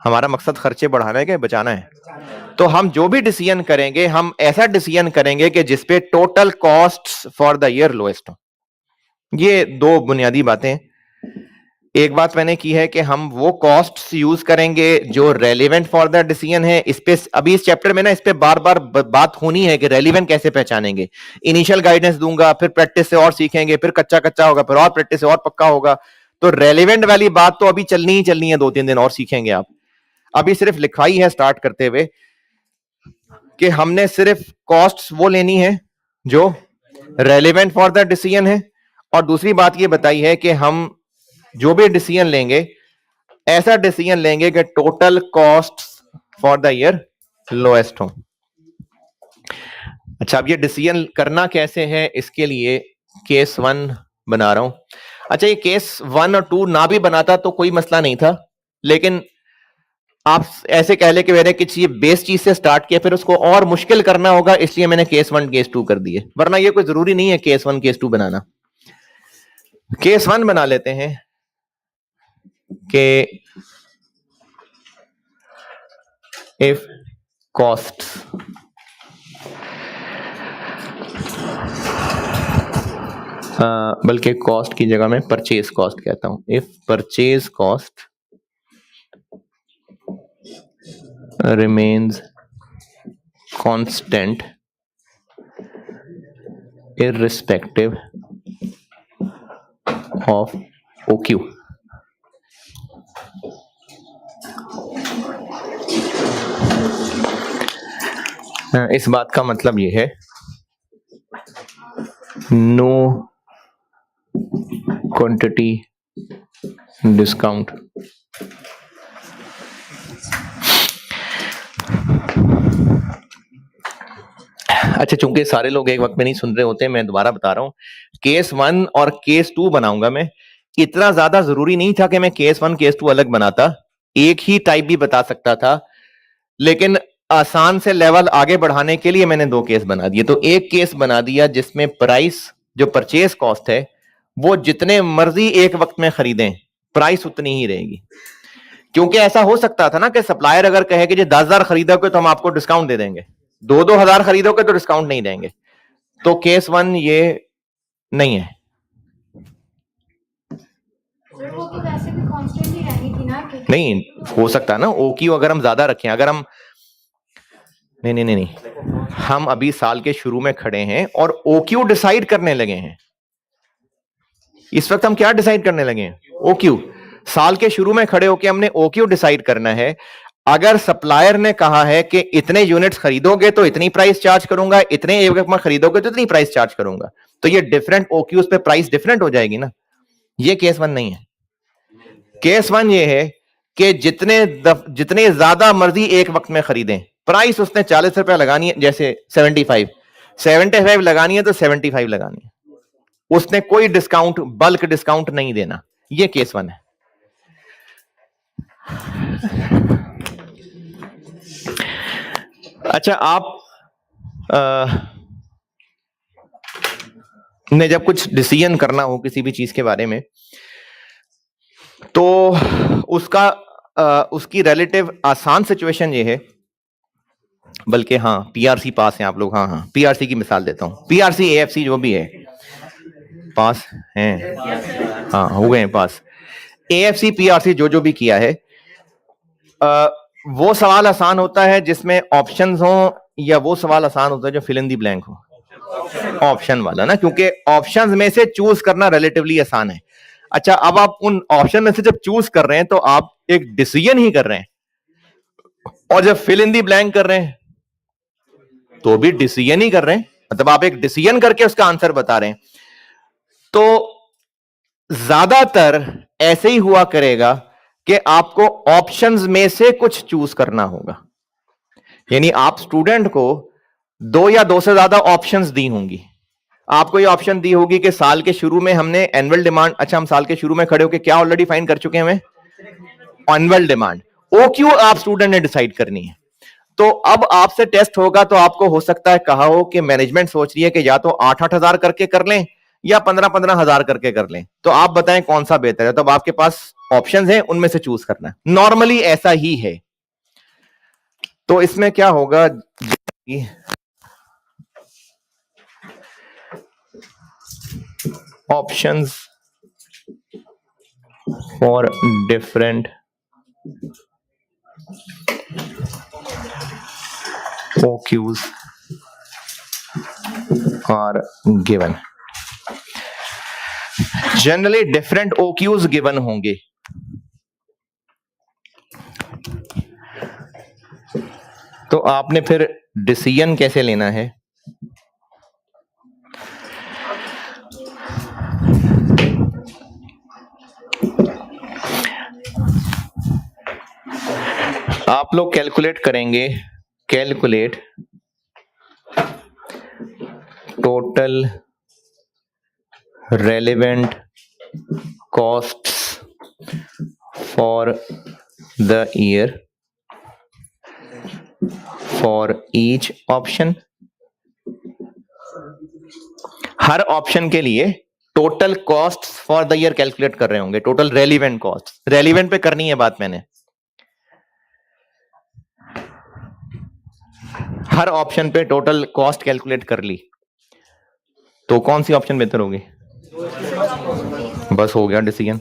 Speaker 1: हमारा मकसद खर्चे बढ़ाना है कि बचाना है? तो हम जो भी डिसीजन करेंगे, हम ऐसा डिसीजन करेंगे कि जिस पे total costs for the year lowest हो। ये 2 बुनियादी बातें। एक बात मैंने की है कि हम वो कॉस्ट्स यूज करेंगे जो रेलेवेंट फॉर द डिसीजन है। इस पे अभी इस चैप्टर में ना इस पे बार बार बात होनी है कि रेलेवेंट कैसे पहचानेंगे। इनिशियल गाइडेंस दूंगा, फिर प्रैक्टिस से और सीखेंगे, फिर कच्चा कच्चा होगा, फिर और प्रैक्टिस से और पक्का होगा। तो रेलेवेंट वाली बात तो अभी चलनी ही चलनी है, 2-3 दिन और सीखेंगे आप। अभी सिर्फ लिखाई है स्टार्ट करते हुए कि हमने सिर्फ कॉस्ट्स वो लेनी है जो रेलेवेंट फॉर द डिसीजन है। और दूसरी बात ये बताई है कि हम जो भी डिसीजन लेंगे, ऐसा डिसीजन लेंगे कि total cost for the year lowest हो। अच्छा, अब ये डिसीजन करना कैसे है, इसके लिए केस 1 बना रहा हूं। अच्छा, ये केस 1 और 2 ना भी बनाता तो कोई मसला नहीं था, लेकिन आप ऐसे कह ले कि मैंने किसी बेस चीज से स्टार्ट किया, फिर उसको और मुश्किल करना होगा, इसलिए मैंने केस 1 केस 2 कर दिए। वरना ये कोई जरूरी नहीं है केस 1 केस 2 बनाना। केस 1 बना लेते हैं कि if costs बल्कि कॉस्ट की जगह मैं परचेज कॉस्ट कहता हूं। If purchase cost remains constant irrespective of OQ। इस बात का मतलब यह है नो क्वांटिटी डिस्काउंट। अच्छा, चूंकि सारे लोग एक वक्त में नहीं सुन रहे होते, मैं दोबारा बता रहा हूं। केस 1 और केस 2 बनाऊंगा मैं। इतना ज्यादा जरूरी नहीं था कि मैं केस 1 केस 2 अलग बनाता, एक ही टाइप भी बता सकता था, लेकिन आसान से लेवल आगे बढ़ाने के लिए मैंने 2 केस बना दिए। तो एक केस बना दिया जिसमें प्राइस, जो परचेज कॉस्ट है, वो जितने मर्जी एक वक्त में खरीदें प्राइस उतनी ही रहेगी। क्योंकि ऐसा हो सकता था ना कि सप्लायर अगर कहे कि जी 10,000 खरीदोगे तो हम आपको डिस्काउंट दे देंगे, 2,000 खरीदोगे तो डिस्काउंट नहीं देंगे। तो केस 1 ये नहीं है।
Speaker 3: वो तो वैसे भी कांस्टेंट ही रहनी थी ना कि
Speaker 1: नहीं हो सकता है ना ओक्यू अगर हम ज्यादा रखें, अगर हम नहीं, हम अभी साल के शुरू में खड़े हैं और ओक्यू डिसाइड करने लगे हैं। इस वक्त हम क्या डिसाइड करने लगे हैं? ओक्यू। साल के शुरू में खड़े होकर हमने ओक्यू डिसाइड करना है। अगर सप्लायर ने कहा है कि इतने यूनिट्स खरीदोगे तो इतनी प्राइस चार्ज करूंगा, इतने एक में खरीदोगे तो इतनी प्राइस चार्ज करूंगा, तो ये डिफरेंट ओक्यूज पे प्राइस डिफरेंट हो जाएगी ना। ये केस 1 नहीं है। केस 1 ये है कि जितने ज्यादा मर्जी एक वक्त में खरीदें, प्राइस उसने 40 रुपया लगानी है, जैसे 75 लगानी है तो 75 लगानी है, उसने कोई डिस्काउंट, बल्क डिस्काउंट नहीं देना। ये केस 1 है। अच्छा, आप ने जब कुछ डिसीजन करना हो किसी भी चीज के बारे में, तो उसकी रिलेटिव आसान सिचुएशन ये है, बल्कि हाँ पीआरसी पास हैं आप लोग। हाँ पीआरसी की मिसाल देता हूं, पीआरसी एएफसी जो भी है पास हैं, हाँ हो गए हैं पास। एएफसी पीआरसी जो भी किया है, वो सवाल आसान होता है जिसमें ऑप्शंस हो, या वो सवाल आसान होता है जो फिल इन दी ब्लैंक हो? ऑप्शन वाला ना, क्योंकि ऑप्शंस में से चूज करना रिलेटिवली आसान है। अच्छा, अब आप उन ऑप्शन में से जब चूज कर रहे हैं तो आप एक डिसीजन ही कर रहे हैं, और जब फिल इन दी ब्लैंक कर रहे हैं तो भी डिसीजन ही कर रहे हैं, मतलब आप एक डिसीजन करके उसका आंसर बता रहे हैं। तो ज्यादातर ऐसे ही हुआ करेगा कि आपको ऑप्शंस में से कुछ चूज करना होगा। यानी आप स्टूडेंट को 2 या 2 से ज्यादा ऑप्शंस दी होंगी। आपको ये ऑप्शन दी होगी कि साल के शुरू में हमने एनुअल डिमांड, अच्छा हम साल के शुरू में खड़े होकर क्या ऑलरेडी फाइन कर चुके हैं हमें? Annual demand. ओक्यू आप स्टूडेंट ने डिसाइड करनी है। तो अब आपसे टेस्ट होगा तो आपको हो सकता है कहा हो कि मैनेजमेंट सोच रही है कि या तो 8-8 हजार करके कर लें या 15-15 हजार करके कर लें, तो आप बताएं कौन सा बेहतर है। तो अब आपके पास ऑप्शंस हैं, उनमें से चूज करना है। नॉर्मली ऐसा ही है। तो इसमें क्या होगा, options for different OQs are given. Generally different OQs given होंगे। तो आपने फिर डिसीजन कैसे लेना है? आप लोग कैलकुलेट करेंगे, calculate total relevant costs for the year for each option. Her option के लिए total cost for the year calculate कर रहे होंगे, टोटल रेलिवेंट कॉस्ट। रेलिवेंट पे करनी है बात मैंने। हर ऑप्शन पे टोटल कॉस्ट कैलकुलेट कर ली, तो कौन सी ऑप्शन बेहतर होगी? बस हो गया डिसीजन।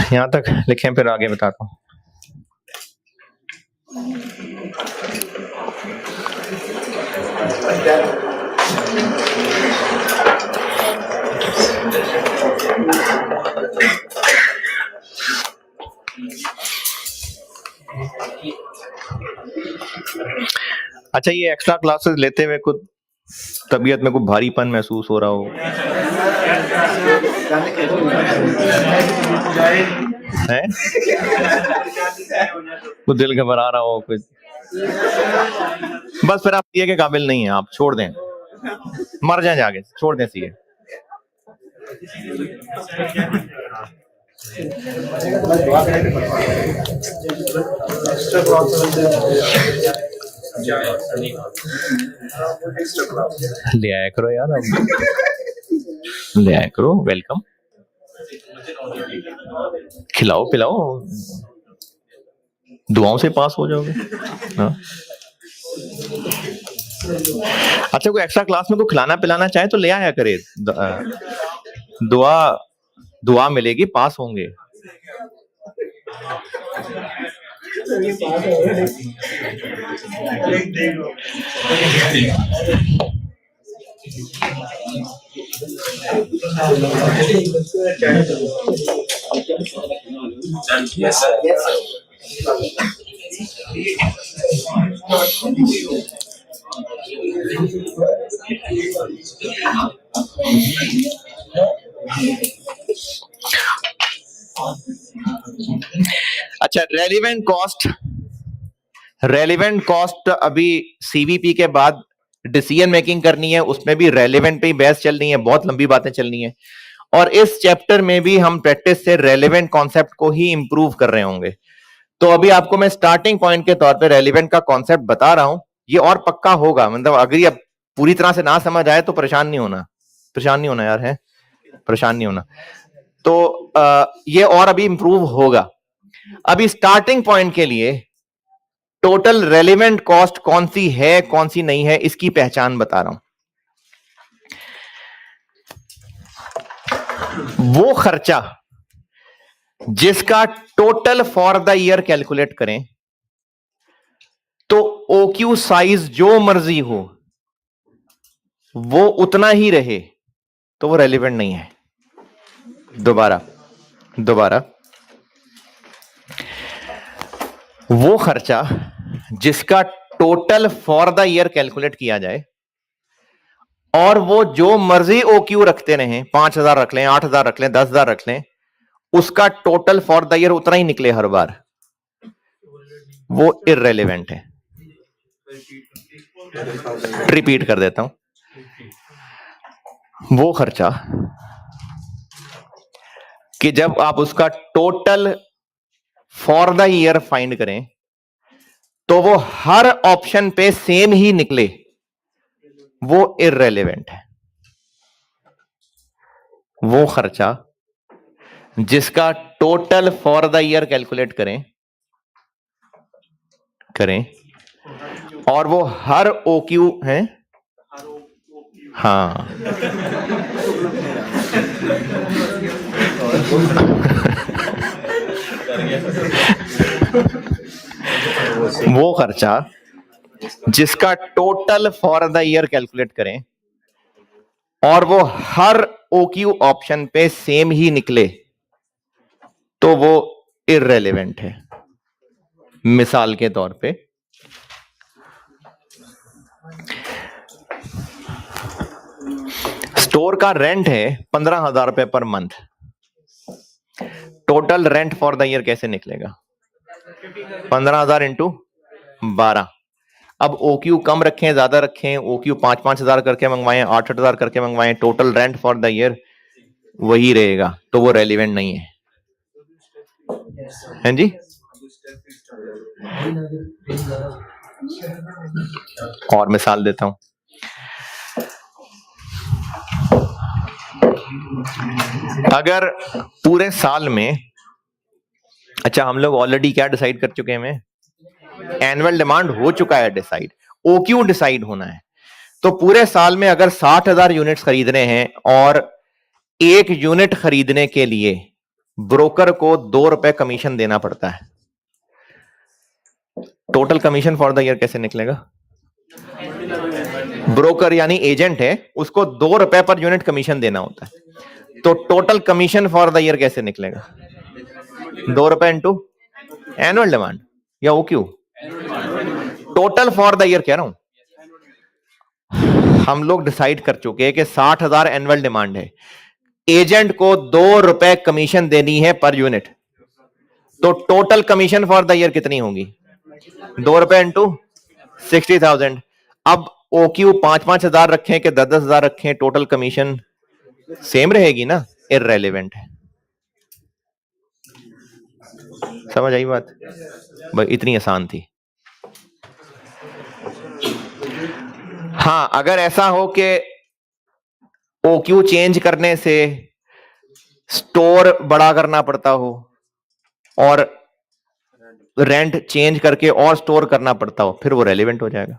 Speaker 1: यहां तक लिखें, फिर आगे बताता हूं। अच्छा, ये एक्स्ट्रा क्लासेस लेते हुए कुछ तबीयत में कुछ भारीपन महसूस हो रहा हो है? कुछ दिल घबरा रहा हो कुछ, बस फिर आप सीए के काबिल नहीं हैं, आप छोड़ दें, मर जाएं जाके, छोड़ दें सीए। ले आया करो यार, अब ले आया करो, वेलकम, खिलाओ पिलाओ, दुआओं से पास हो जाओगे। हाँ? अच्छा, कोई एक्स्ट्रा क्लास में कोई खिलाना पिलाना चाहे तो ले आया करे, दुआ मिलेगी, पास होंगे। अच्छा, रेलिवेंट कॉस्ट अभी सीवीपी के बाद डिसीजन मेकिंग करनी है, उसमें भी रेलिवेंट पे ही बहस चल रही है, बहुत लंबी बातें चल रही हैं, और इस चैप्टर में भी हम प्रैक्टिस से रेलिवेंट कॉन्सेप्ट को ही इंप्रूव कर रहे होंगे। तो अभी आपको मैं स्टार्टिंग पॉइंट के तौर पे रेलिवेंट का कॉन्सेप्ट बता रहा हूं, ये और पक्का होगा, मतलब अगर ये पूरी तरह से ना समझ आए तो परेशान नहीं होना यार, है परेशान नहीं होना। तो ये और अभी इंप्रूव होगा। अभी स्टार्टिंग पॉइंट के लिए टोटल रेलिवेंट कॉस्ट कौन सी है कौन सी नहीं है, इसकी पहचान बता रहा हूं। वो खर्चा जिसका total for the year calculate करें तो ओक्यू साइज जो मर्जी हो वो उतना ही रहे, तो वो रेलिवेंट नहीं है। दोबारा वो खर्चा जिसका total for the year calculate किया जाए और वो जो मर्जी ओक्यू रखते रहे, 5,000 रख लें, 8,000 रख लें, 10,000 रख लें, उसका टोटल फॉर द ईयर उतना ही निकले हर बार, वो इररेलेवेंट है। रिपीट कर देता हूं, वो खर्चा कि जब आप उसका total for the year find करें तो वो हर ऑप्शन पे सेम ही निकले, वो इररेलेवेंट है। वो खर्चा जिसका total for the year calculate करें और वो हर ओक्यू है, हाँ वो खर्चा जिसका total for the year calculate करें और वो हर ओक्यू ऑप्शन पे सेम ही निकले, तो वो इररेलेवेंट है। मिसाल के तौर पे स्टोर का रेंट है 15,000 रुपए per month, total rent for the year कैसे निकलेगा? 15,000 इंटू 12। अब ओक्यू कम रखें ज्यादा रखें, ओक्यू 5,000 करके मंगवाएं, 8,000 करके मंगवाएं, total rent for the year वही रहेगा, तो वो रेलिवेंट नहीं है। हैं जी? और मिसाल देता हूं, अगर पूरे साल में, अच्छा हम लोग ऑलरेडी क्या डिसाइड कर चुके हैं, एनुअल डिमांड हो चुका है डिसाइड, ओक्यू डिसाइड होना है। तो पूरे साल में अगर 60,000 यूनिट्स खरीदने हैं और एक यूनिट खरीदने के लिए ब्रोकर को 2 रुपए कमीशन देना पड़ता है, total commission for the year कैसे निकलेगा? ब्रोकर यानी एजेंट है, उसको 2 रुपए पर यूनिट कमीशन देना होता है, तो total commission for the year कैसे निकलेगा? 2 रुपए इंटू एनुअल डिमांड या OQ, total for the year कह रहा हूं। हम लोग डिसाइड कर चुके हैं कि 60,000 एनुअल डिमांड है, एजेंट को 2 रुपए कमीशन देनी है पर यूनिट, तो total commission for the year कितनी होगी? 2 रुपए इंटू 60,000। अब ओक्यू 5-5 हजार रखें कि 10-10 हजार रखें, टोटल कमीशन सेम रहेगी ना, इररेलेवेंट है। समझ आई बात? भाई इतनी आसान थी। हाँ, अगर ऐसा हो कि ओक्यू चेंज करने से स्टोर बड़ा करना पड़ता हो और रेंट चेंज करके और स्टोर करना पड़ता हो, फिर वो रेलेवेंट हो जाएगा,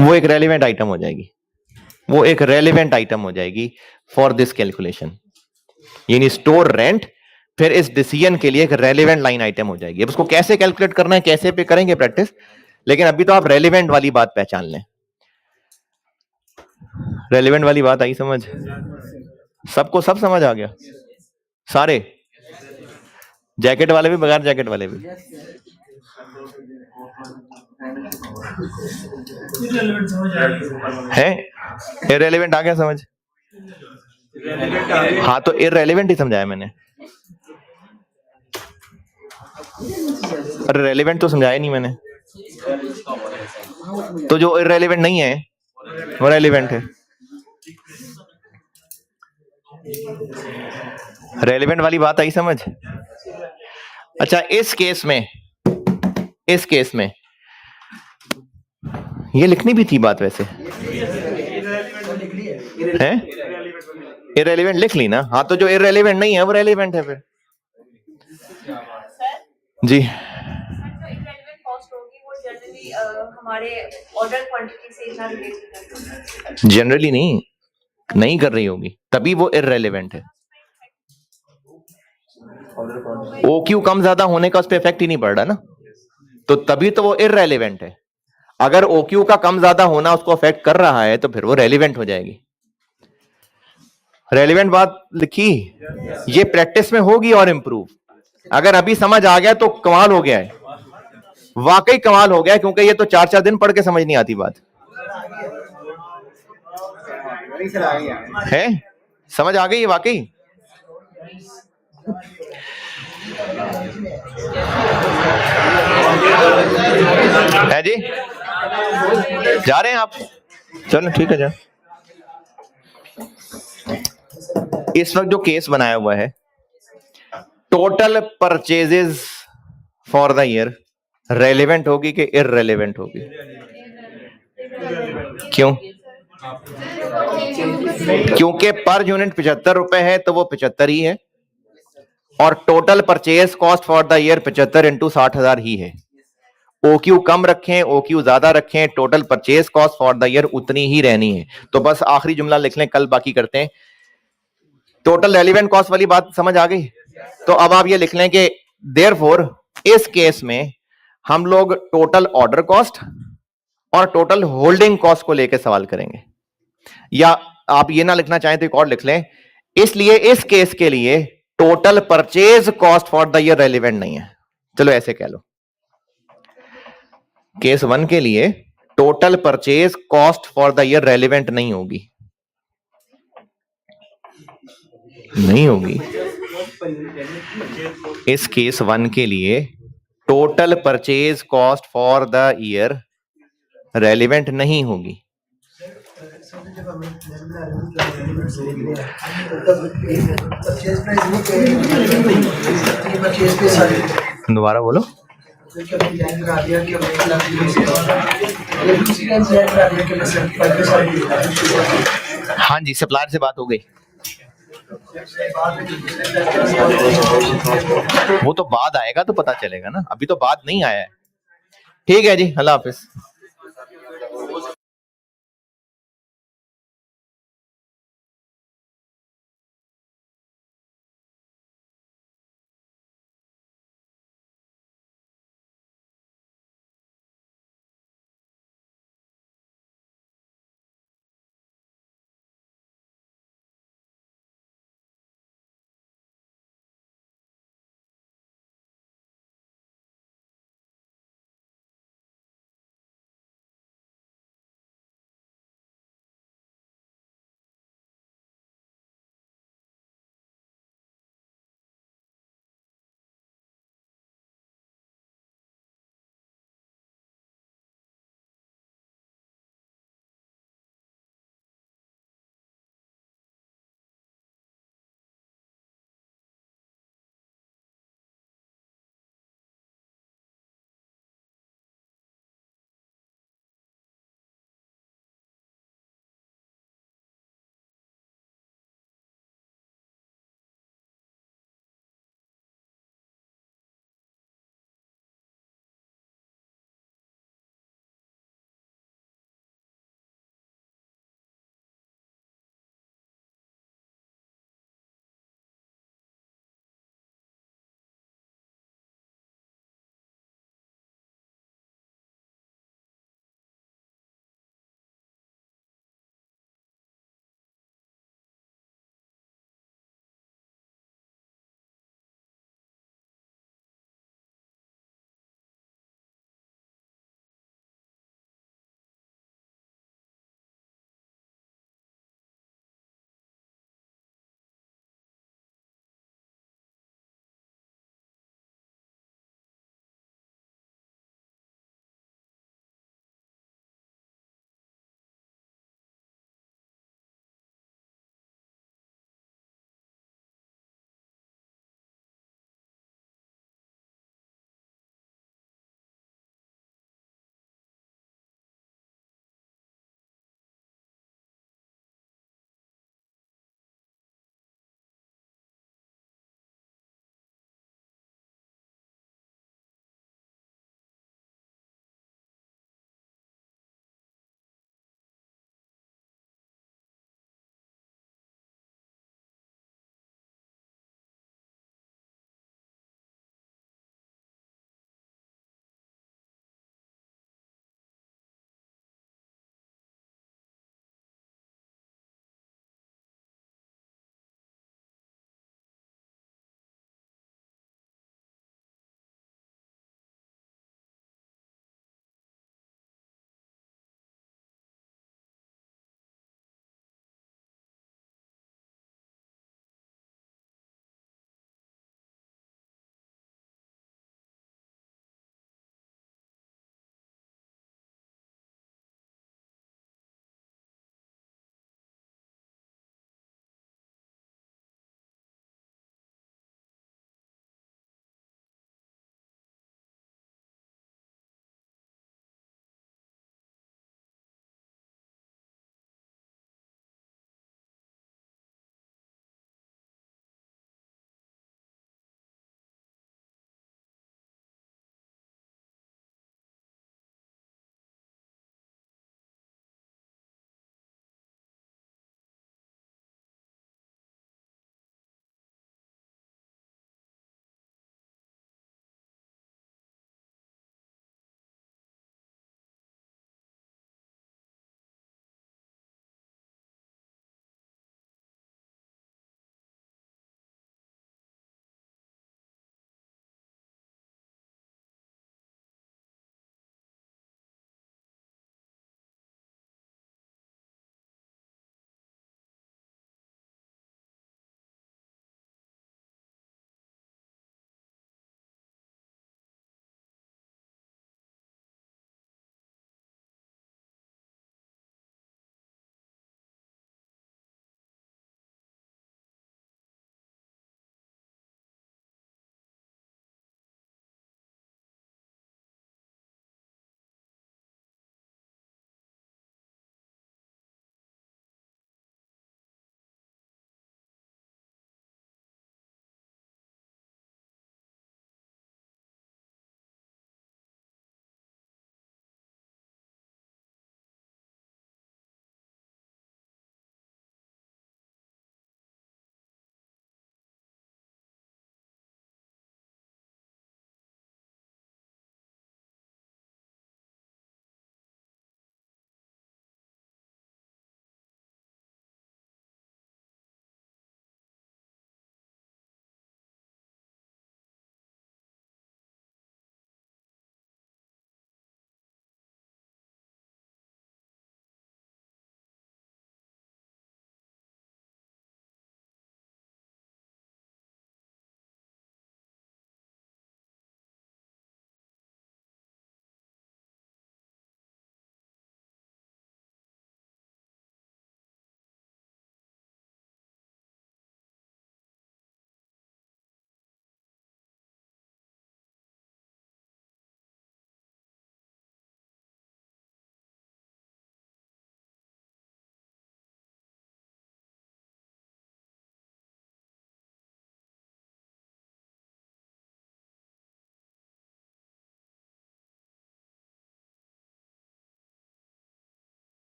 Speaker 1: वो एक रेलेवेंट आइटम हो जाएगी, वो एक रेलेवेंट आइटम हो जाएगी फॉर दिस कैलकुलेशन। यानी स्टोर रेंट फिर इस डिसीजन के लिए एक रेलेवेंट लाइन आइटम हो जाएगी। अब उसको कैसे कैलकुलेट करना है, कैसे पे करेंगे प्रैक्टिस, लेकिन अभी तो आप रेलेवेंट वाली बात पहचान लें। रेलेवेंट वाली बात आई समझ? सबको सब समझ आ गया? सारे जैकेट वाले भी, बगैर जैकेट वाले भी? है इररेलेवेंट आ गया समझ? हाँ, तो इररेलेवेंट ही समझाया मैंने, अरे रेलेवेंट तो समझाया नहीं मैंने। तो जो इररेलेवेंट नहीं है वो रेलेवेंट है। रेलेवेंट वाली बात आई समझ? अच्छा, इस केस में ये लिखनी भी थी बात वैसे, है इररेलेवेंट लिख ली ना? हाँ, तो जो इररेलेवेंट नहीं है वो रेलेवेंट है फिर। जी,
Speaker 4: हमारे ऑर्डर क्वांटिटी से इतना रिलेटेड,
Speaker 1: जनरली नहीं कर रही होगी, तभी वो इररेलेवेंट है। ओक्यू कम ज्यादा होने का उस पर इफेक्ट ही नहीं पड़ रहा ना, तो तभी तो वो इररेलेवेंट है। अगर ओक्यू का कम ज्यादा होना उसको अफेक्ट कर रहा है तो फिर वो रेलिवेंट हो जाएगी। रेलिवेंट बात लिखी, ये प्रैक्टिस में होगी और इंप्रूव। अगर अभी समझ आ गया तो कमाल हो गया है, वाकई कमाल हो गया, क्योंकि ये तो 4-4 दिन पढ़ के समझ नहीं आती बात है। समझ आ गई है वाकई? है जी? जा रहे हैं आप? चलो ठीक है, जा। इस वक्त जो केस बनाया हुआ है, total purchases for the year relevant होगी कि इररेलेवेंट होगी? क्यों? क्योंकि पर यूनिट 75 रुपए है तो वो 75 ही है, और total purchase cost for the year 75 into 60,000 ही है। ओक्यू कम रखें, ओक्यू ज्यादा रखें, total purchase cost for the year उतनी ही रहनी है। तो बस आखिरी जुमला लिख लें, कल बाकी करते हैं। टोटल रेलिवेंट कॉस्ट वाली बात समझ आ गई? तो अब आप ये लिख लें कि देयरफॉर इस केस में हम लोग टोटल ऑर्डर कॉस्ट और टोटल होल्डिंग कॉस्ट को लेकर सवाल करेंगे। या आप ये ना लिखना चाहें तो एक और लिख लें, इसलिए इस केस के लिए total purchase cost for the year relevant नहीं है। चलो ऐसे कह लो, केस 1 के लिए total purchase cost for the year relevant नहीं होगी, नहीं होगी। इस केस 1 के लिए total purchase cost for the year relevant नहीं होगी। दोबारा बोलो। हाँ जी, सप्लायर से बात हो गई। वो तो बाद आएगा तो पता चलेगा ना, अभी तो बात नहीं आया है। ठीक है जी, अल्लाह हाफिज।